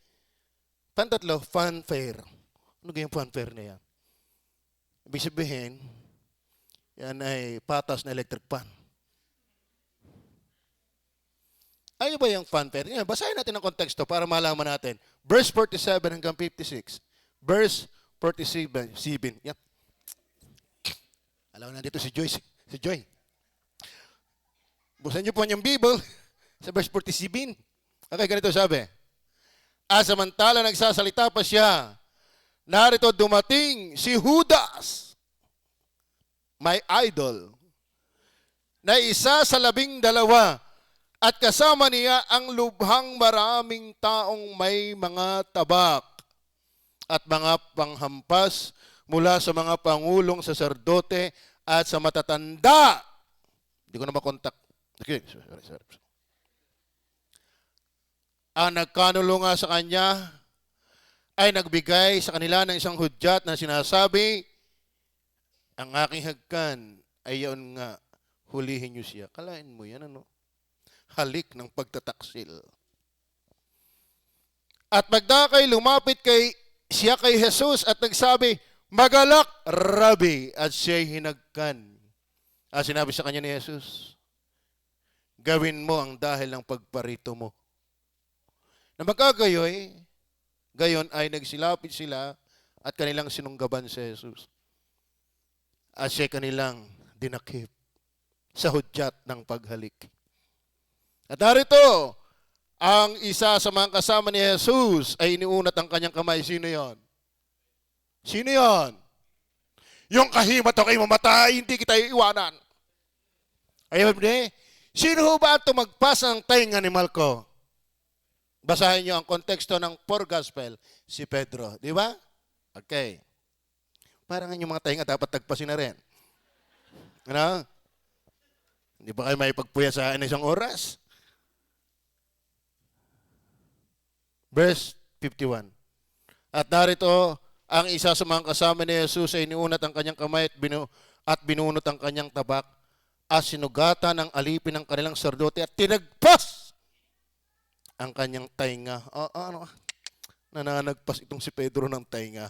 pantatlo, fanfare. Ano yung fanfare na yan? Ibig sabihin, yan ay patas na electric fan. Ano ba yung fanfare? Yan, basahin natin ang konteksto para malaman natin. Verse 47 hanggang 56. Verse 47. Yan. Alam na dito si Joy. Si Joy. Buksan niyo po yung Bible sa verse 47. Okay, ganito sabi. Samantala nagsasalita pa siya, narito dumating si Judas, my idol, na isa sa 12 at kasama niya ang lubhang maraming taong may mga tabak at mga panghampas mula sa mga pangulong saserdote at sa matatanda. Hindi ko na makontak. Okay, sorry. ang nagkanulo nga sa kanya ay nagbigay sa kanila ng isang hudyat na sinasabi, ang aking hagkan ay yaon nga, hulihin niyo siya. Kalain mo yan, ano? Halik ng pagtataksil. At magdakay lumapit siya kay Jesus at nagsabi, Magalak, Rabbi, at siya'y hinagkan. At sinabi sa kanya ni Jesus, gawin mo ang dahil ng pagparito mo. Na gayon ay nagsilapit sila at kanilang sinunggaban si Jesus. At siya kanilang dinakip sa hudyat ng paghalik. At narito, ang isa sa mga kasama ni Jesus ay iniunat ang kanyang kamay. Sino yon? Sino yon? Yung kahimat o kay mamatay, hindi kita iiwanan. Ayun, sino ho ba ang tumagpas ng tainga ni Malco? Basahin niyo ang konteksto ng 4 Gospel, si Pedro. Di ba? Okay. Parang yung mga tainga dapat tagpasin na rin. Ano? Hindi ba kayo may pagpuya sa akin isang oras? Verse 51. At narito, ang isa sa mga kasama ni Jesus ay iniunat ang kanyang kamay at binunot ang kanyang tabak at sinugatan ng alipin ng kanilang sardote at tinagpas ang kanyang tainga. Nananagpas itong si Pedro ng tainga.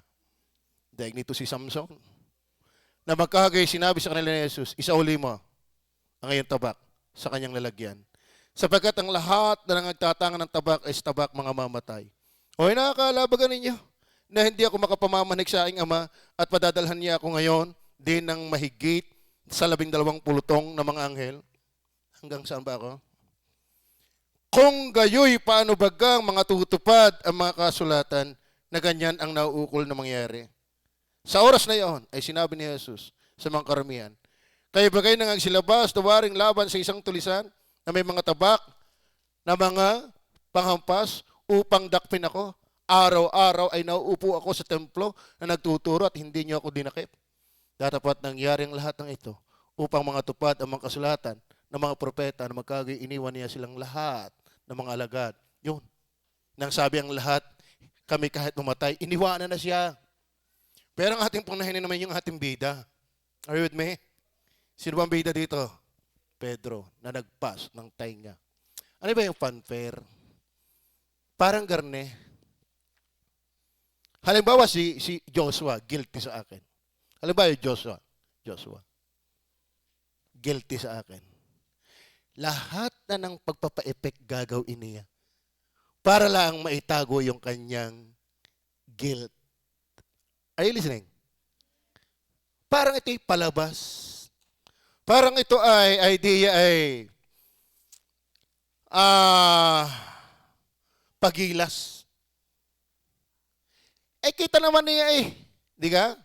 Dahil nito si Samson. Na magkagay sinabi sa kanila ni Jesus, isauli mo ang iyong tabak sa kanyang lalagyan. Sapagkat ang lahat na nagtatangan ng tabak ay tabak mga mamatay. Hoy, nakakalabagan ninyo na hindi ako makapamamanig sa aking ama at padadalhan niya ako ngayon din ng mahigit sa 12 pulutong na mga anghel. Hanggang saan ba ako? Kung gayoy, paano bagang mga tutupad ang mga kasulatan na ganyan ang nauukol na mangyari? Sa oras na iyon, ay sinabi ni Jesus sa mga karamihan, kayo bagay nang silabas na waring laban sa isang tulisan na may mga tabak na mga panghampas upang dakpin ako. Araw-araw ay nauupo ako sa templo na nagtuturo at hindi niyo ako dinakip. Datapat nangyaring lahat ng ito upang mga tupad ang mga kasulatan ng mga propeta na magkagay iniwan niya silang lahat ng mga alagad. Yun. Nang sabi ang lahat, kami kahit mamatay, iniwanan na siya. Pero ang ating punahin naman yung ating bida. Are you with me? Sino bang bida dito? Pedro, na nagpas ng tainga. Ano ba yung fanfare? Parang garne. Halimbawa si Joshua, guilty sa akin. Halimbawa yung Joshua, guilty sa akin. Lahat na ng pagpapa-effect gagawin niya para lang maitago yung kanyang guilt. Are you listening? Parang ito'y palabas. Parang ito ay idea ay pagilas. Kita naman niya di ka?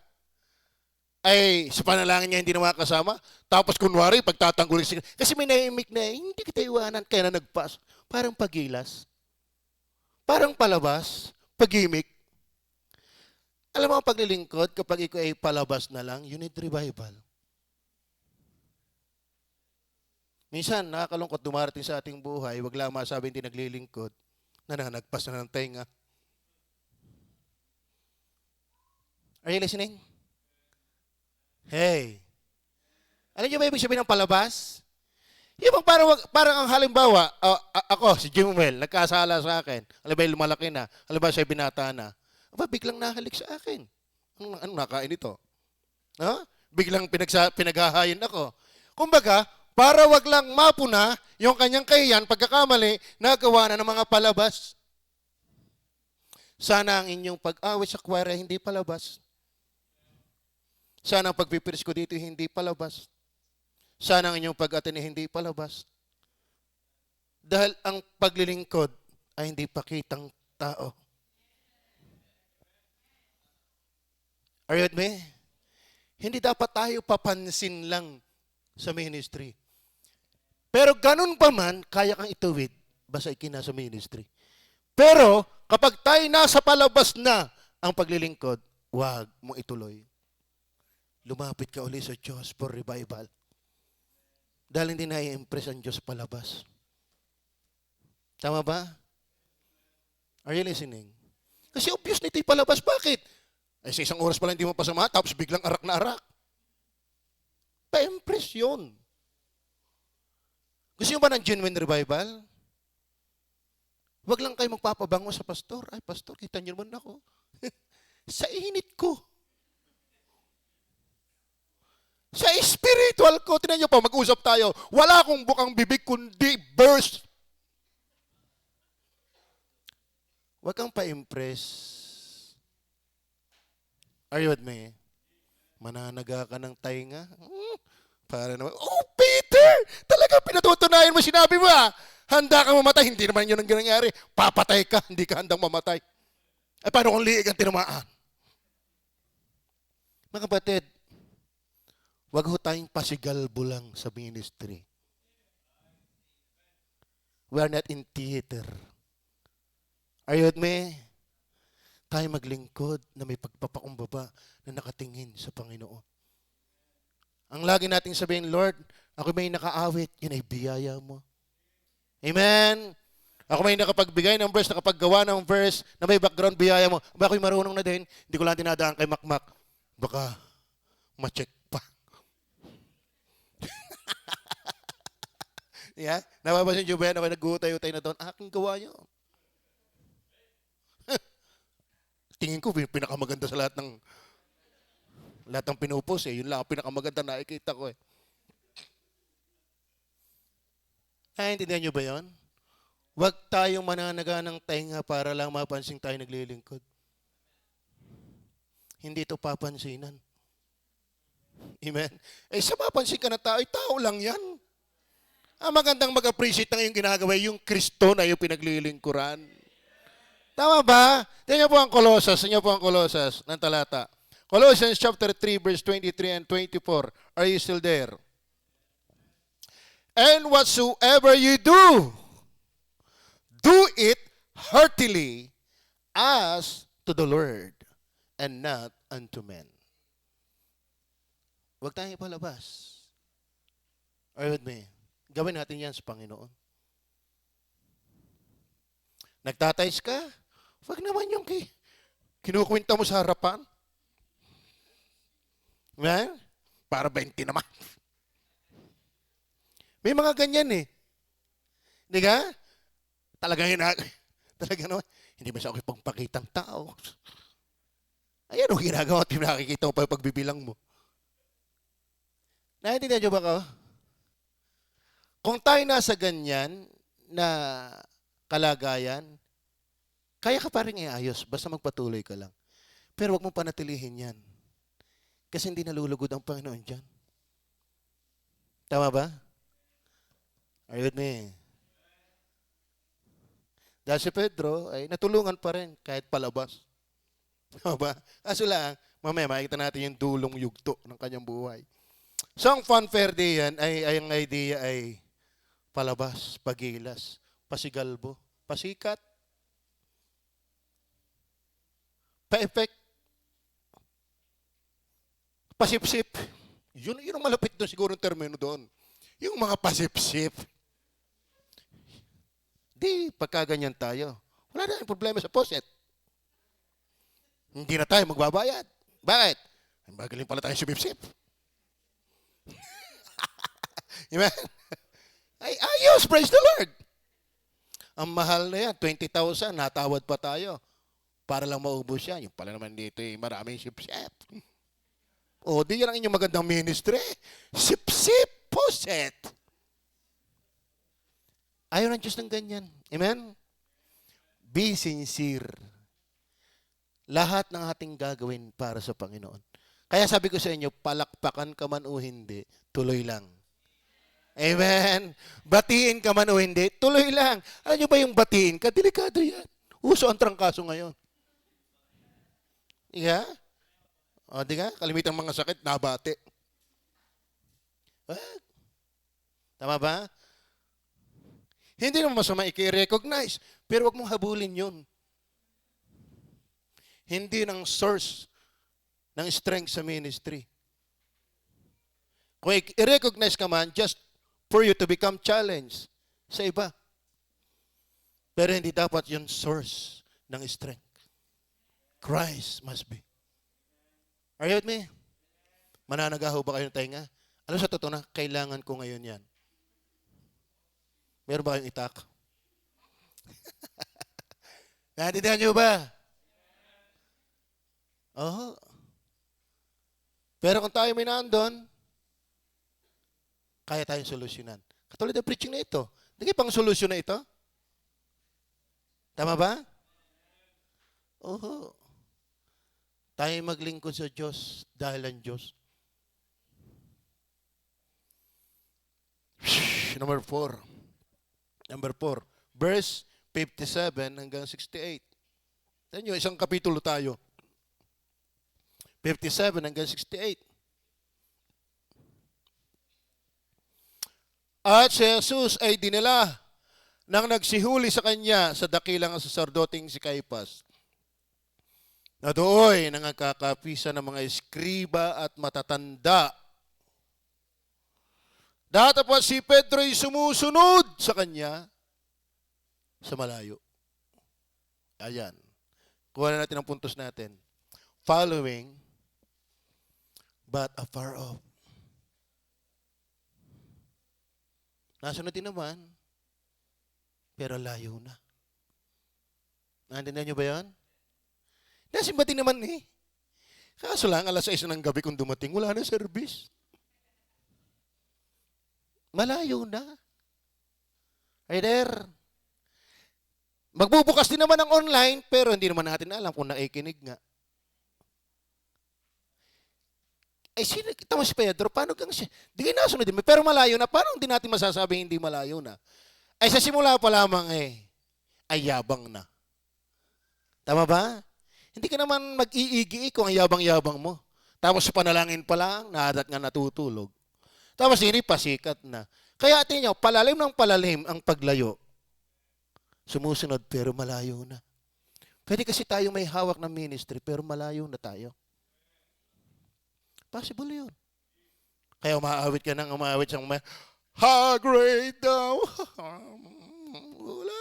Sa panalangin niya hindi na makakasama. Tapos kunwari, pagtatanggulin siya. Kasi may naimik na hindi kita iwanan, kaya na nagpas. Parang pagilas. Parang palabas. Pagimik. Alam mo ang paglilingkod, kapag ikaw ay palabas na lang, you need revival. Minsan, nakakalungkot dumarating sa ating buhay, wag lang masabi hindi naglilingkod, na nagpas na ng tenga. Are you listening? Hey. Alam niyo ba ibig sabihin ng palabas? Yung parang ang halimbawa, ako, si Jimwell, nagkasala sa akin. Halimbawa, lumalaki na. Halimbawa, siya binata na. Biglang nahalik sa akin. Anong nakain ito? No? Biglang pinaghahayin ako. Kumbaga, para wag lang mapuna yung kanyang kahiyan, pagkakamali, nagawa na ng mga palabas. Sana ang inyong pag-awit sa choir ay hindi palabas. Sana ang pagpipiris ko dito hindi palabas. Sana ang inyong pag-atene hindi palabas. Dahil ang paglilingkod ay hindi pakitang tao. Are you with me? Hindi dapat tayo papansin lang sa ministry. Pero ganun pa man, kaya kang ituwid basta ikinasa ministry. Pero kapag tayo nasa palabas na ang paglilingkod, wag mo ituloy. Lumapit ka uli sa Diyos for revival. Dahil hindi na-impress ang Diyos palabas. Tama ba? Are you listening? Kasi obvious na ito'y palabas. Bakit? Ay, sa isang oras pa lang hindi mo pasama, tapos biglang arak na arak. Pa-impress yun. Gusto nyo ba ng genuine revival? Huwag lang kayo magpapabango sa pastor. Ay, pastor, kita nyo naman ako. Sa init ko. Sa spiritual ko, tinan nyo pa, mag-usap tayo. Wala akong bukang bibig kundi burst. Huwag kang pa-impress. Are you with me? Mananaga ka ng tainga? Para naman, oh, Peter! Talaga pinatutunayan mo, sinabi mo handa kang mamatay. Hindi naman yun ang nangyari. Papatay ka, hindi ka handang mamatay. Ay, paano kung liig ang tinamaan? Mga kapatid, wag ho tayong pasigalbo lang sa ministry. We are not in theater. Are you with me? Tayo maglingkod na may pagpapakumbaba na nakatingin sa Panginoon. Ang lagi nating sabihin, Lord, ako may nakaawit, yun ay biyaya mo. Amen? Ako may nakapagbigay ng verse, nakapaggawa ng verse na may background biyaya mo. Ba ako'y marunong na din, hindi ko lang dinadaan kay Makmak. Baka ma-check pa. Yeah? Napapasin nyo ba yan? Ako nag-uutay-utay na doon. Aking gawa nyo. Tingin ko, pinakamaganda sa lahat ng pinupos eh. Yun lang ang pinakamaganda na nakikita ko eh. Naintindihan nyo ba yun? Huwag tayong mananaga ng tainga para lang mapansin tayo naglilingkod. Hindi ito papansinan. Amen? Eh, sa mapansin ka na tao, tao lang yan. Ang magandang mag-appreciate ng iyong ginagawa, yung Kristo na yung pinaglilingkuran. Tama ba? Tingnan po ang Colossus. Tingnan po ang Colossus ng talata. Colossians chapter 3, verse 23 and 24. Are you still there? And whatsoever you do, do it heartily as to the Lord and not unto men. Huwag tayong ipalabas. Are you with me? Gawin natin yan sa Panginoon. Nagtatays ka? Huwag naman yung kinukwenta mo sa harapan. Well, para 20 naman. May mga ganyan eh. Hindi ka? Talaga naman, hindi ba siya okay pagpakitang tao? Ayan o ginagawa at nakikita mo pa yung pagbibilang mo. Naintindihan niyo ba ka? Kung tayo nasa ganyan na kalagayan, kaya ka pa rin iayos, basta magpatuloy ka lang. Pero wag mo panatilihin yan. Kasi hindi nalulugod ang Panginoon dyan. Tama ba? Are you with me? Dahil si Pedro ay natulungan pa rin kahit palabas. Tama ba? Kaso lang, mamaya makikita natin yung dulong yugto ng kanyang buhay. So ang funfair day yan, ang idea ay palabas, pagilas, pasigalbo, pasikat, pa-effect, pasipsip. Yun ang malapit doon siguro yung termino doon. Yung mga pasipsip. Di, pagkaganyan tayo. Wala na yung problema sa poset. Hindi na tayo magbabayad. Bakit? Magaling pala tayo sumipsip. Amen? Ay, ayos, praise the Lord. Ang mahal na yan, 20,000, natawad pa tayo. Para lang maubos yan. Yung pala naman dito, maraming sip-sip. O, di yan ang inyong magandang ministry. Sip-sip, poset. Ayaw ng Diyos ng ganyan. Amen? Be sincere. Lahat ng ating gagawin para sa Panginoon. Kaya sabi ko sa inyo, palakpakan ka man o hindi, tuloy lang. Amen? Batiin ka man o hindi, tuloy lang. Alam nyo ba yung batiin ka? Delikado yan. Uso ang trangkaso ngayon. Yeah? O, di ka? Kalimitang mga sakit, nabati. Tama ba? Hindi naman masama i-recognize, pero wag mong habulin yun. Hindi ng source ng strength sa ministry. Kung i-recognize ka man, just for you to become challenged sa iba. Pero hindi dapat yun source ng strength. Christ must be. Are you with me? Mananagaho ba kayo ng tainga? Alam sa totoo na, kailangan ko ngayon yan. Meron ba kayong itak? Naintindihan niyo ba? Oo. Pero kung tayo may nandun, kaya tayong solusyonan. Katulad ng preaching na ito. Hindi pang solusyon na ito? Tama ba? Oo. Tayo maglingkod sa Diyos dahil ang Diyos. Number 4. Verse 57 hanggang 68. Tignan nyo, isang kapitulo tayo. 57 hanggang 68. At si Jesus ay dinala nang nagsihuli sa kanya sa dakilang saserdoting si Caiphas, na dooy nangagkakapisa ng mga eskriba at matatanda. Datapwat si Pedro ay sumusunod sa kanya sa malayo. Ayan. Kuha na natin ang puntos natin. Following, but afar off. Nasunod din naman, pero layo na. Naintindihan niyo ba yan? Nasimba din naman eh. Kaso lang, alas 6 ng gabi kung dumating, wala na service. Malayo na. Right there. Magbubukas din naman ng online, pero hindi naman natin alam kung nakikinig nga. Eh, tama si Pedro, paano kang siya? Di kayo nasunod din, pero malayo na. Paano hindi natin masasabi hindi malayo na? Ay, sa simula pa lamang ay yabang na. Tama ba? Hindi ka naman mag-iigi kung ang yabang-yabang mo. Tapos panalangin pa lang, nadat nga natutulog. Tapos hindi pasikat na. Kaya atin nyo, palalim ng palalim ang paglayo. Sumusunod pero malayo na. Pwede kasi tayo may hawak ng ministry pero malayo na tayo. Possible yun. Kaya umaawit ka nang umaawit siyang how great thou. Wala.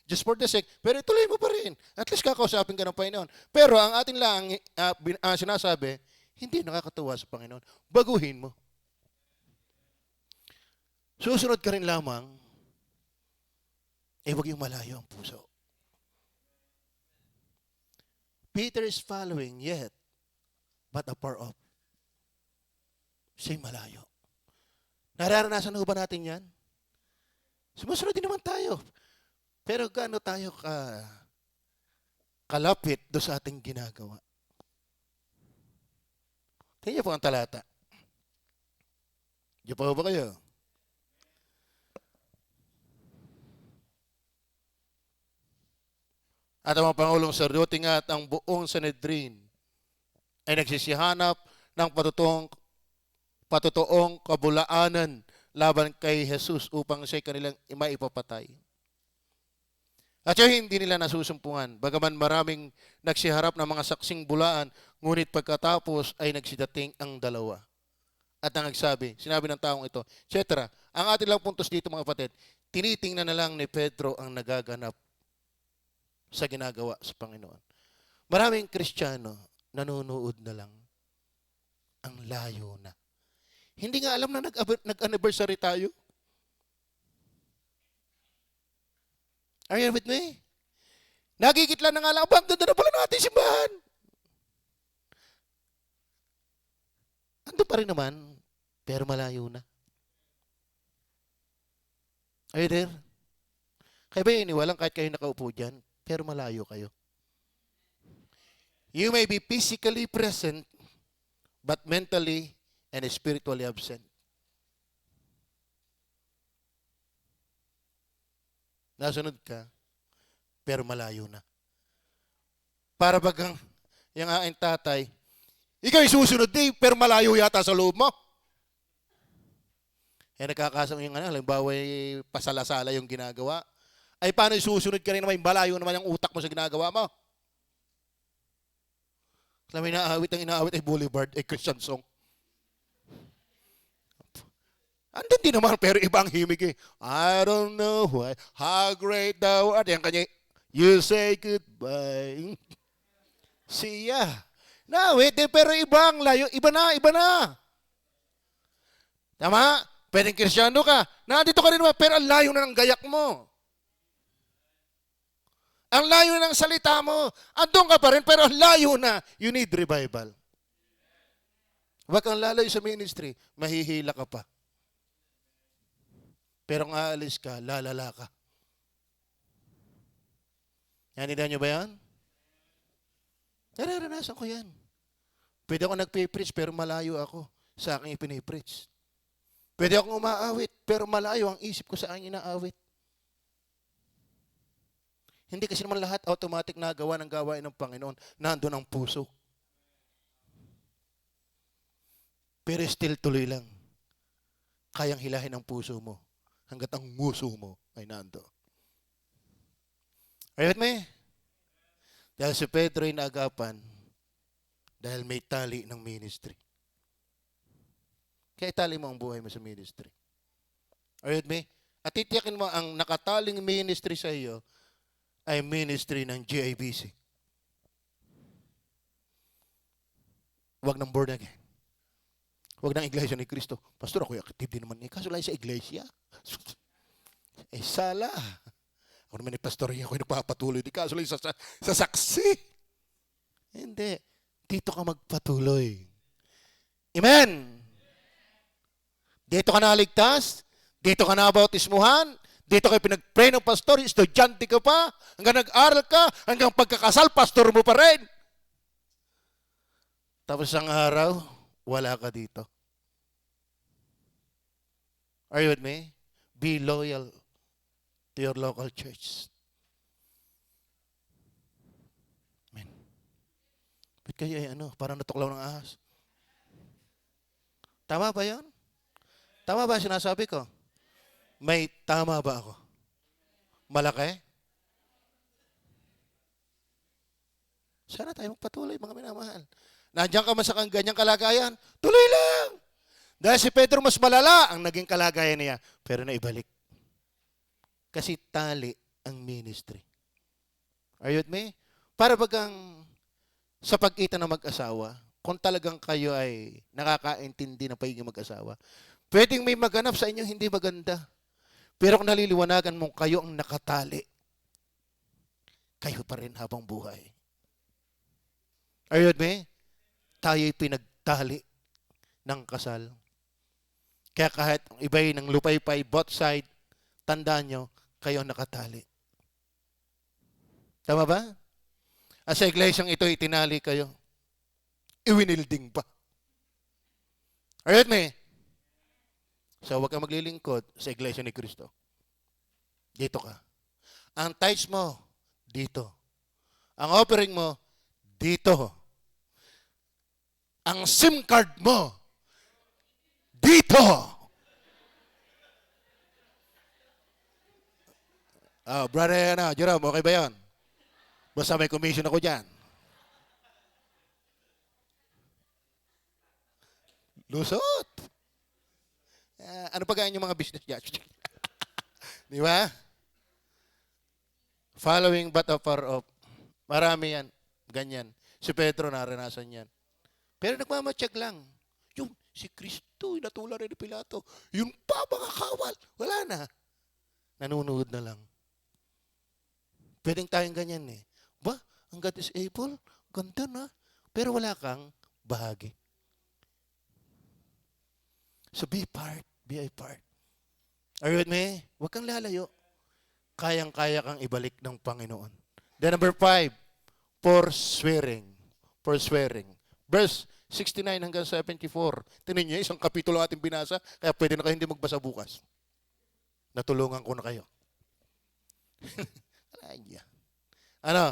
Just for the sake. Pero ituloy mo pa rin. At least kakausapin ka ng Panginoon. Pero ang atin lang sinasabi, hindi nakakatuwa sa Panginoon. Baguhin mo. Susunod ka rin lamang, huwag yung malayo ang puso. Peter is following yet, but afar off. Siya'y malayo. Nararanasan ba natin yan? Sumusunod din naman tayo. Pero gaano tayo kalapit do sa ating ginagawa? Tingnan po ang talata. Diyan pa ba kayo? At ang mga Pangulong Sacerdote at ang buong Sanhedrin ay nagsisihanap ng patutoong kabulaanan laban kay Jesus upang siya'y kanilang maipapatay. At siya hindi nila nasusumpungan, bagaman maraming nagsiharap ng mga saksing bulaan, ngunit pagkatapos ay nagsidating ang dalawa. At ang nagsabi, sinabi ng taong ito, etc. Ang ating lang puntos dito mga kapatid, tinitingnan na lang ni Pedro ang nagaganap sa ginagawa sa Panginoon. Maraming Kristiyano, nanonood na lang. Ang layo na. Hindi nga alam na nag-anniversary tayo. Are you with me? Nagigitla na nga lang, ang ganda na pala natin simbahan. Ando pa rin naman, pero malayo na. Are you there? Kaya ba iniwalang kahit kayo nakaupo dyan, pero malayo kayo. You may be physically present, but mentally and spiritually absent. Nasunod ka, pero malayo na. Para bagang yung aking tatay, ikaw susunod din, pero malayo yata sa loob mo. Nagkakasama yung halimbawa pasalasala yung ginagawa. Ay paano susunod ka rin naman, malayo naman yung utak mo sa ginagawa mo. Alam mo, ang inaawit ay Boulevard, ay Christian song. Andun din naman, pero iba ang himig eh. I don't know why, how great thou art. You say goodbye. Siya. Na, wait, pero ibang layo. Iba na, iba na. Tama? Pwedeng Kristyano ka. Nandito ka rin naman, pero ang layo na ng gayak mo. Ang layo na ng salita mo. Andun ka pa rin, pero ang layo na. You need revival. Huwag kang lalayo sa ministry, mahihila ka pa. Pero kung aalis ka, lalala ka. Nanindihan nyo ba yan? Nararanasan ko yan. Pwede ako nagpe-preach, pero malayo ako sa aking ipinipreach. Pwede akong umaawit, pero malayo ang isip ko sa aking inaawit. Hindi kasi naman lahat automatic na gawa ng gawain ng Panginoon. Nandun ang puso. Pero still tuloy lang. Kayang hilahin ang puso mo hanggat ang muso mo ay nando. Are you with me? Dahil si Pedro ay naagapan dahil may tali ng ministry. Kaya tali mo ang buhay mo sa ministry. Are you with me? At titiyakin mo ang nakataling ministry sa iyo ay ministry ng GIBC. Huwag ng born again. Huwag ng Iglesia ni Cristo. Pastor, ako'y active din naman. Kaso lang sa Iglesia. Sala. Ako naman ni Pastor, ako'y nagpapatuloy. Di kaso lang sa saksi. Hindi. Dito ka magpatuloy. Amen. Dito ka naligtas. Dito ka nabautismuhan. Dito kayo pinag-pray ng pastor. Estudyante ka pa. Hanggang nag-aral ka. Hanggang pagkakasal, pastor mo pa rin. Tapos ang araw, wala ka dito. Are you with me? Be loyal to your local church. Amen. Ba't kayo ay parang natuklaw ng ahas? Tama ba yun? Tama ba sinasabi ko? May tama ba ako? Malaki? Sana tayo magpatuloy, mga minamahal. Nandiyan ka man sa ganyang kalagayan, tuloy lang. Dahil si Pedro mas malala ang naging kalagayan niya, pero naibalik. Kasi tali ang ministry. Are you with me? Para bagang sa pag-kita ng mag-asawa, kung talagang kayo ay nakakaintindi ng pagiging mag-asawa, pwedeng may maganap sa inyo hindi maganda. Pero kung naliliwanagan mong kayo ang nakatali, kayo pa rin habang buhay. Are you with me? Tayo'y pinagtali ng kasal. Kaya kahit iba'y ng lupay-pay, both side, tandaan nyo, kayo nakatali. Tama ba? At sa iglesyang ito, itinali kayo. Iwinilding pa. Are you with me? So, huwag kang maglilingkod sa iglesia ni Cristo. Dito ka. Ang tithes mo, dito. Ang offering mo, dito. Ang SIM card mo, dito. Brother, Jerome, okay ba yan? Basta may commission ako dyan. Lusot. Ano pa ganyan yung mga business dyan? Di ba? Following but afar off. Marami yan. Ganyan. Si Pedro naranasan yan. Pero nagmamatsyag lang. Yung si Kristo, inatula rin ni Pilato. Yung pa mga kawal. Wala na. Nanunood na lang. Pwedeng tayong ganyan eh. Ba, ang God is able. Ganda na. Pero wala kang bahagi. So be part. Be a part. Are you with me? Huwag kang lalayo. Kayang-kaya kang ibalik ng Panginoon. Then number 5, forswearing. Forswearing. Verse 69 hanggang 74. Tingnan niyo, isang kapitulo ating binasa, kaya pwede na kayo hindi magbasa bukas. Natulungan ko na kayo. Ano?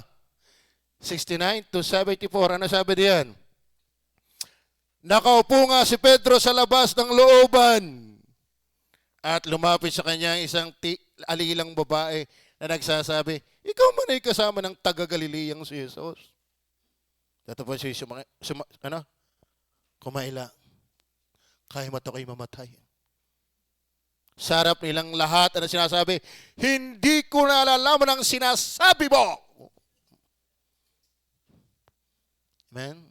69 to 74. Ano sabi diyan? Nakaupo nga si Pedro sa labas ng looban at lumapit sa kanya isang alilang babae na nagsasabi, ikaw man ay kasama ng taga-Galileyang si Jesus. Tatapos siya kumaila. Kaya mo ito kayo mamatay. Sa harap nilang lahat, ano sinasabi? Hindi ko nalalaman ang sinasabi mo. Amen?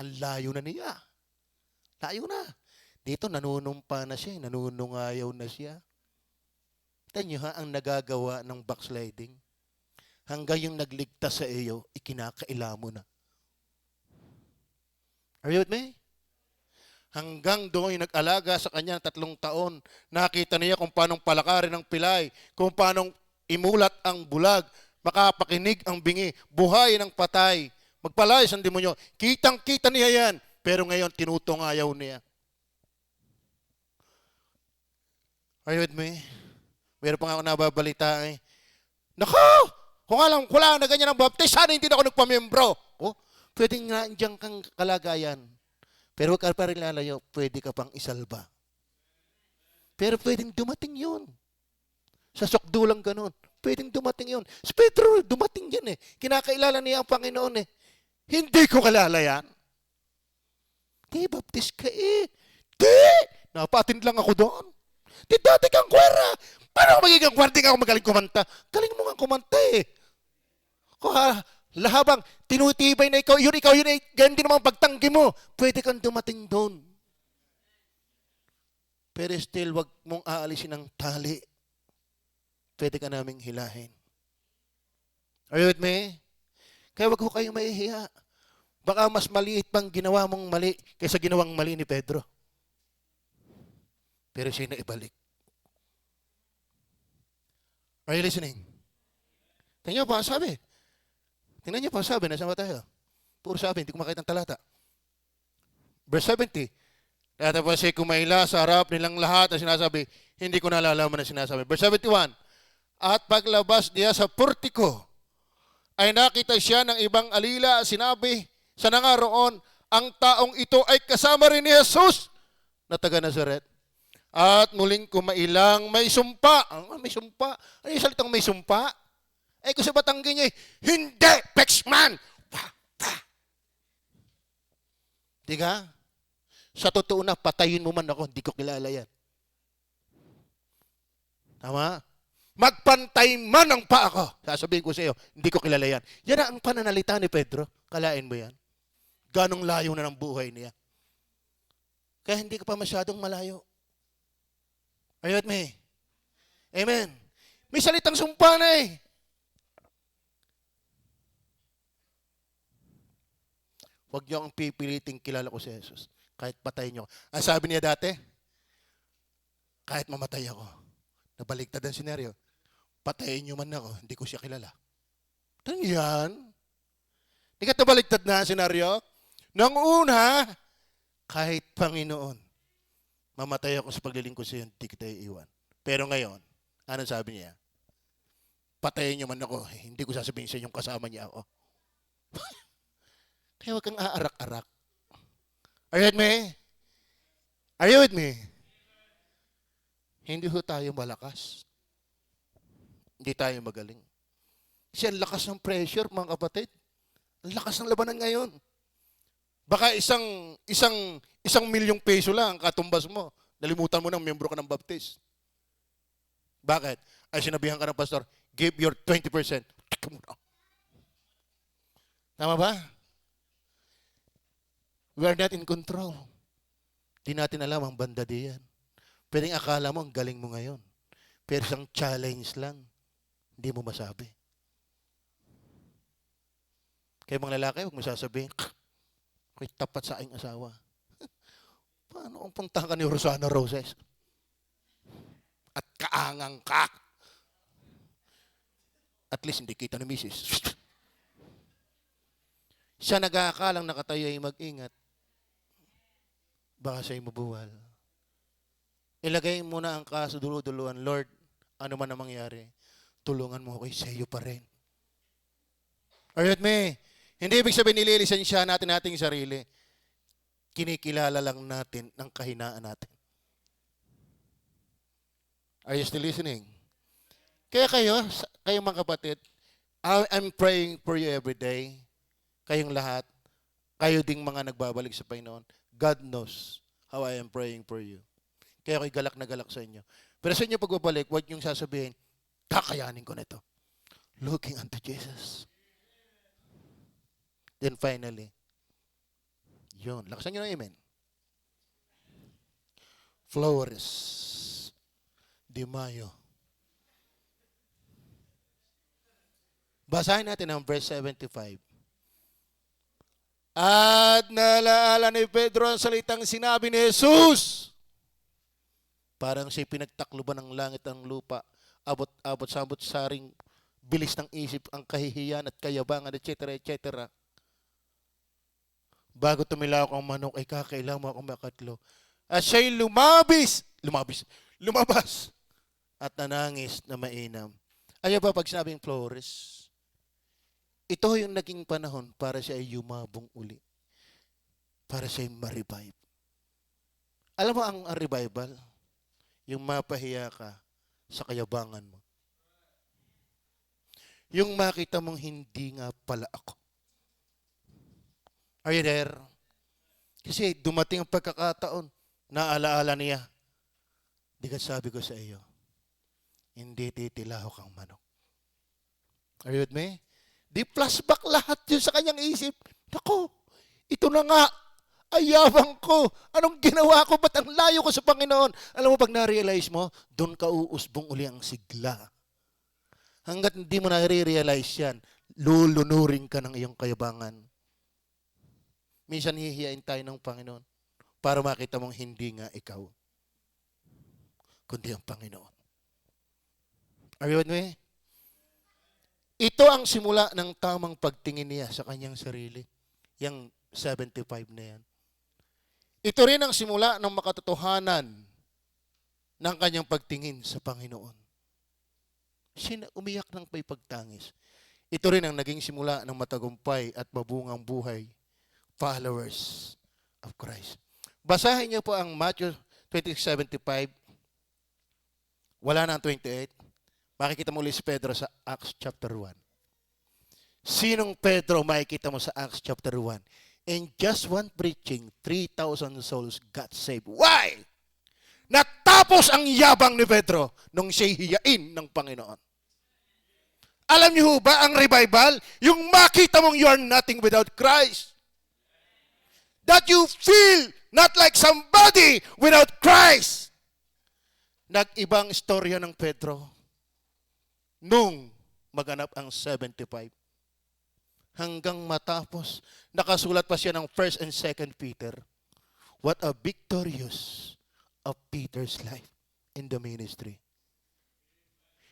Ang layo na niya. Layo na. Dito nanunumpa na siya, nanunungayaw na siya. Tignan niyo ha, ang nagagawa ng backsliding. Hanggang yung nagligtas sa iyo, ikinakaila mo na. Are you with me? Hanggang doon yung nag-alaga sa kanya 3 taon, nakita niya kung paano palakarin ang pilay, kung paano imulat ang bulag, makapakinig ang bingi, buhay ng patay, magpalayas ang demonyo. Kitang-kita niya yan, pero ngayon tinutungayaw niya. Are you with me? Meron pa nga ako nababalita eh. Nako! Kung alam, wala na ganyan ang baptist, sana hindi na ako nagpamembro. Oh, pwedeng nga dyan kang kalagayan. Pero huwag ka pa rin lalayo, pwede ka pang isalba. Pero pwedeng dumating yun. Sa sukdulang ganun. Pwedeng dumating yun. Si Pedro, dumating yan eh. Kinakailala niya ang Panginoon eh. Hindi ko kalala yan. Di, baptist ka eh. Di! Napatid lang ako doon. Di, dati kang kwera. Paano ako magiging kwera? Di ka ako magaling kumanta. Galing mo nga kumanta eh. Lahabang tinutibay na ikaw, yun, ganyan din naman pagtanggi mo. Pwede kang dumating doon. Pero still, wag mong aalisin ang tali. Pwede ka naming hilahin. Are you with me? Kaya wag ho kayong mahihiya. Baka mas maliit pang ginawa mong mali kaysa ginawang mali ni Pedro. Pero siya na ibalik. Are you listening? Tingnan po ang sabi. Tingnan niyo po ang sabi. Nasaan ba tayo? Puro sabi, hindi ko makita ang talata. Verse 70. Tapos siya kumaila sa harap nilang lahat at sinasabi, hindi ko nalalaman ang sinasabi. Verse 71. At paglabas niya sa portiko, ay nakita siya ng ibang alila at sinabi sa nangaroon, ang taong ito ay kasama rin ni Jesus na taga Nazaret. At muling kumailang may sumpa. May sumpa. Ano yung salitang may sumpa? Eh kung sa batanggi niya, hindi, Pexman! Diga? Sa totoo na, patayin mo man ako, hindi ko kilala yan. Tama? Magpantay man ang paa ko. Sasabihin ko sa iyo, hindi ko kilala yan. Yan ang pananalita ni Pedro. Kalain mo yan. Ganong layo na ng buhay niya. Kaya hindi ka pa masyadong malayo. Are you with me? Amen. May salitang sumpa na eh. Huwag niyo ang pipiliting kilala ko si Jesus. Kahit patayin niyo. Ang sabi niya dati, kahit mamatay ako, nabaliktad ang senaryo, patayin niyo man ako, hindi ko siya kilala. Yan. Hindi ka nabaliktad na senaryo? Nang una, kahit Panginoon, mamatay ako sa paglilingkod sa iyo, hindi kita iiwan. Pero ngayon, ano sabi niya? Patayin niyo man ako, hindi ko sasabihin sa inyong kasama niya ako. Kaya huwag kang aarak-arak. Are you with me? Are you with me? Hindi ho tayo malakas. Hindi tayo magaling. Kasi ang lakas ng pressure, mga kapatid. Ang lakas ng labanan ngayon. Baka isang milyong peso lang ang katumbas mo. Nalimutan mo ng miyembro ka ng baptist. Bakit? Ay sinabihan ka ng pastor, give your 20%. Tama ba? We are not in control. Di natin alam ang banda diyan. Pwedeng akala mo ang galing mo ngayon. Pero isang challenge lang, hindi mo masabi. Kaya mga lalaki, huwag mo sasabihin, ako'y tapat sa aking asawa. Paano kung puntahan ka ni Rosana Roses? At kaangang ka. At least hindi kita ni Mrs. Siya nag-aakalang nakatayo ay mag-ingat. Baka siya'y mabuwal. Ilagay mo na ang kaso dulu-duluan, Lord, ano man ang mangyari, tulungan mo ako sa iyo pa rin. Are you with me? Hindi ibig sabihin nililisensya natin ating sarili. Kinikilala lang natin ng kahinaan natin. Are you still listening? Kaya kayo mga kapatid, I'm praying for you every day. Kayong lahat, kayo ding mga nagbabalik sa Panginoon. God knows how I am praying for you. Kaya ako'y galak na galak sa inyo. Pero sa inyo pagbabalik, huwag niyong sasabihin, kakayanin ko na ito. Looking unto Jesus. Then finally, yun. Lakasan nyo ng amen. Flores de Mayo. Basahin natin ang verse 75. At nalaala ni Pedro ang salitang sinabi ni Jesus. Parang siya pinagtakluban ng langit ang lupa. Abot saring bilis ng isip ang kahihiyan at kayabangan, etc., etc. Bago tumilaw ang manok, ay kakailangan mo akong makatlo. At siya'y lumabas, at nanangis na mainam. Ayaw ba pag sinabing Flores? Ito yung naging panahon para siya ay yumabong uli. Para siya ay ma-revive. Alam mo ang revival? Yung mapahiya ka sa kayabangan mo. Yung makita mong hindi nga pala ako. Are you there? Kasi dumating ang pagkakataon, naalaala niya. Di ka sabi ko sa iyo, hindi titilahok ang manok. Are you with me? Di flashback lahat yun sa kanyang isip. Nako, ito na nga, ayabang ko. Anong ginawa ko? Ba't ang layo ko sa Panginoon? Alam mo, pag na-realize mo, doon ka uusbong uli ang sigla. Hanggat hindi mo na-realize yan, lulunurin ka ng iyong kayabangan. Minsan hihiyain tayo ng Panginoon para makita mong hindi nga ikaw, kundi ang Panginoon. Are you with me? Ito ang simula ng tamang pagtingin niya sa kanyang sarili. Yang 75 na yan. Ito rin ang simula ng makatotohanan ng kanyang pagtingin sa Panginoon. Umiyak ng may pagtangis. Ito rin ang naging simula ng matagumpay at mabungang buhay followers of Christ. Basahin niyo po ang Matthew 26:75. Wala na ang 28. Makikita mo ulit si Pedro sa Acts chapter 1. Sinong Pedro makikita mo sa Acts chapter 1? In just one preaching, 3,000 souls got saved. Why? Natapos ang yabang ni Pedro nung siya'y hiyain ng Panginoon. Alam niyo ba ang revival? Yung makita mong you are nothing without Christ. That you feel not like somebody without Christ. Nag-ibang istorya ng Pedro nung maganap ang 75. Hanggang matapos, nakasulat pa siya ng 1st and 2nd Peter. What a victorious of Peter's life in the ministry.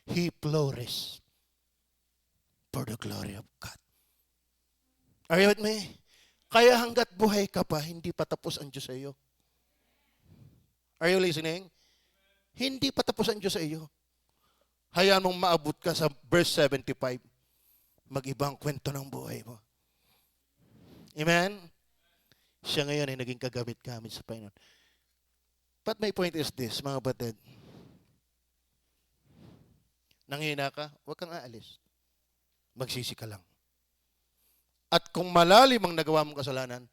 He flourished for the glory of God. Are you with me? Kaya hanggat buhay ka pa, hindi pa tapos ang Diyos sa iyo. Are you listening? Hindi pa tapos ang Diyos sa iyo. Hayaan mong maabot ka sa verse 75. Mag-ibang kwento ng buhay mo. Amen? Siya ngayon ay naging kagamit-gamit sa Panginoon. But my point is this, mga batid. Nanghina ka, huwag kang aalis. Magsisi ka lang. At kung malalim ang nagawa mong kasalanan,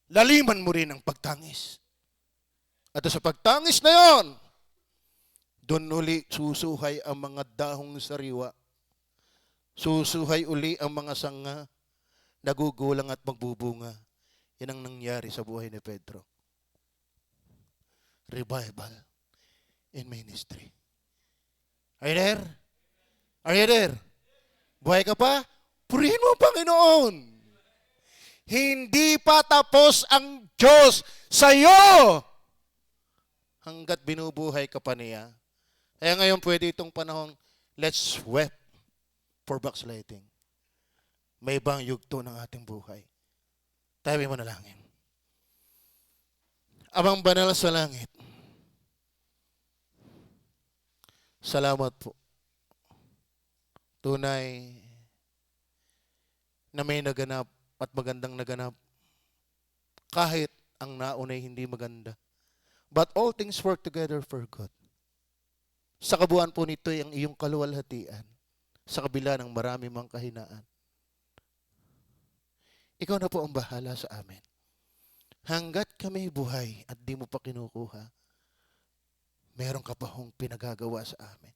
laliman mo rin ang pagtangis. At sa pagtangis na yon, doon uli susuhay ang mga dahong sariwa. Susuhay uli ang mga sanga, nagugulang at magbubunga. Yan ang nangyari sa buhay ni Pedro. Revival in ministry. Are you there? Are you there? Buhay ka pa? Purihin mo ang Panginoon. Hindi pa tapos ang Diyos sa iyo hanggat binubuhay ka pa niya. Kaya ngayon pwede itong panahong, let's weep for backsliding. May ibang yugto ng ating buhay. Tayo mo manalangin. Amang banal sa langit, salamat po. Tunay na may naganap at magandang naganap. Kahit ang naunay hindi maganda. But all things work together for good. Sa kabuuan po nito ay ang iyong kaluwalhatian sa kabila ng marami mang kahinaan. Ikaw na po ang bahala sa amin. Hanggat kami buhay at di mo pa kinukuha, meron ka pa hong pinagagawa sa amin.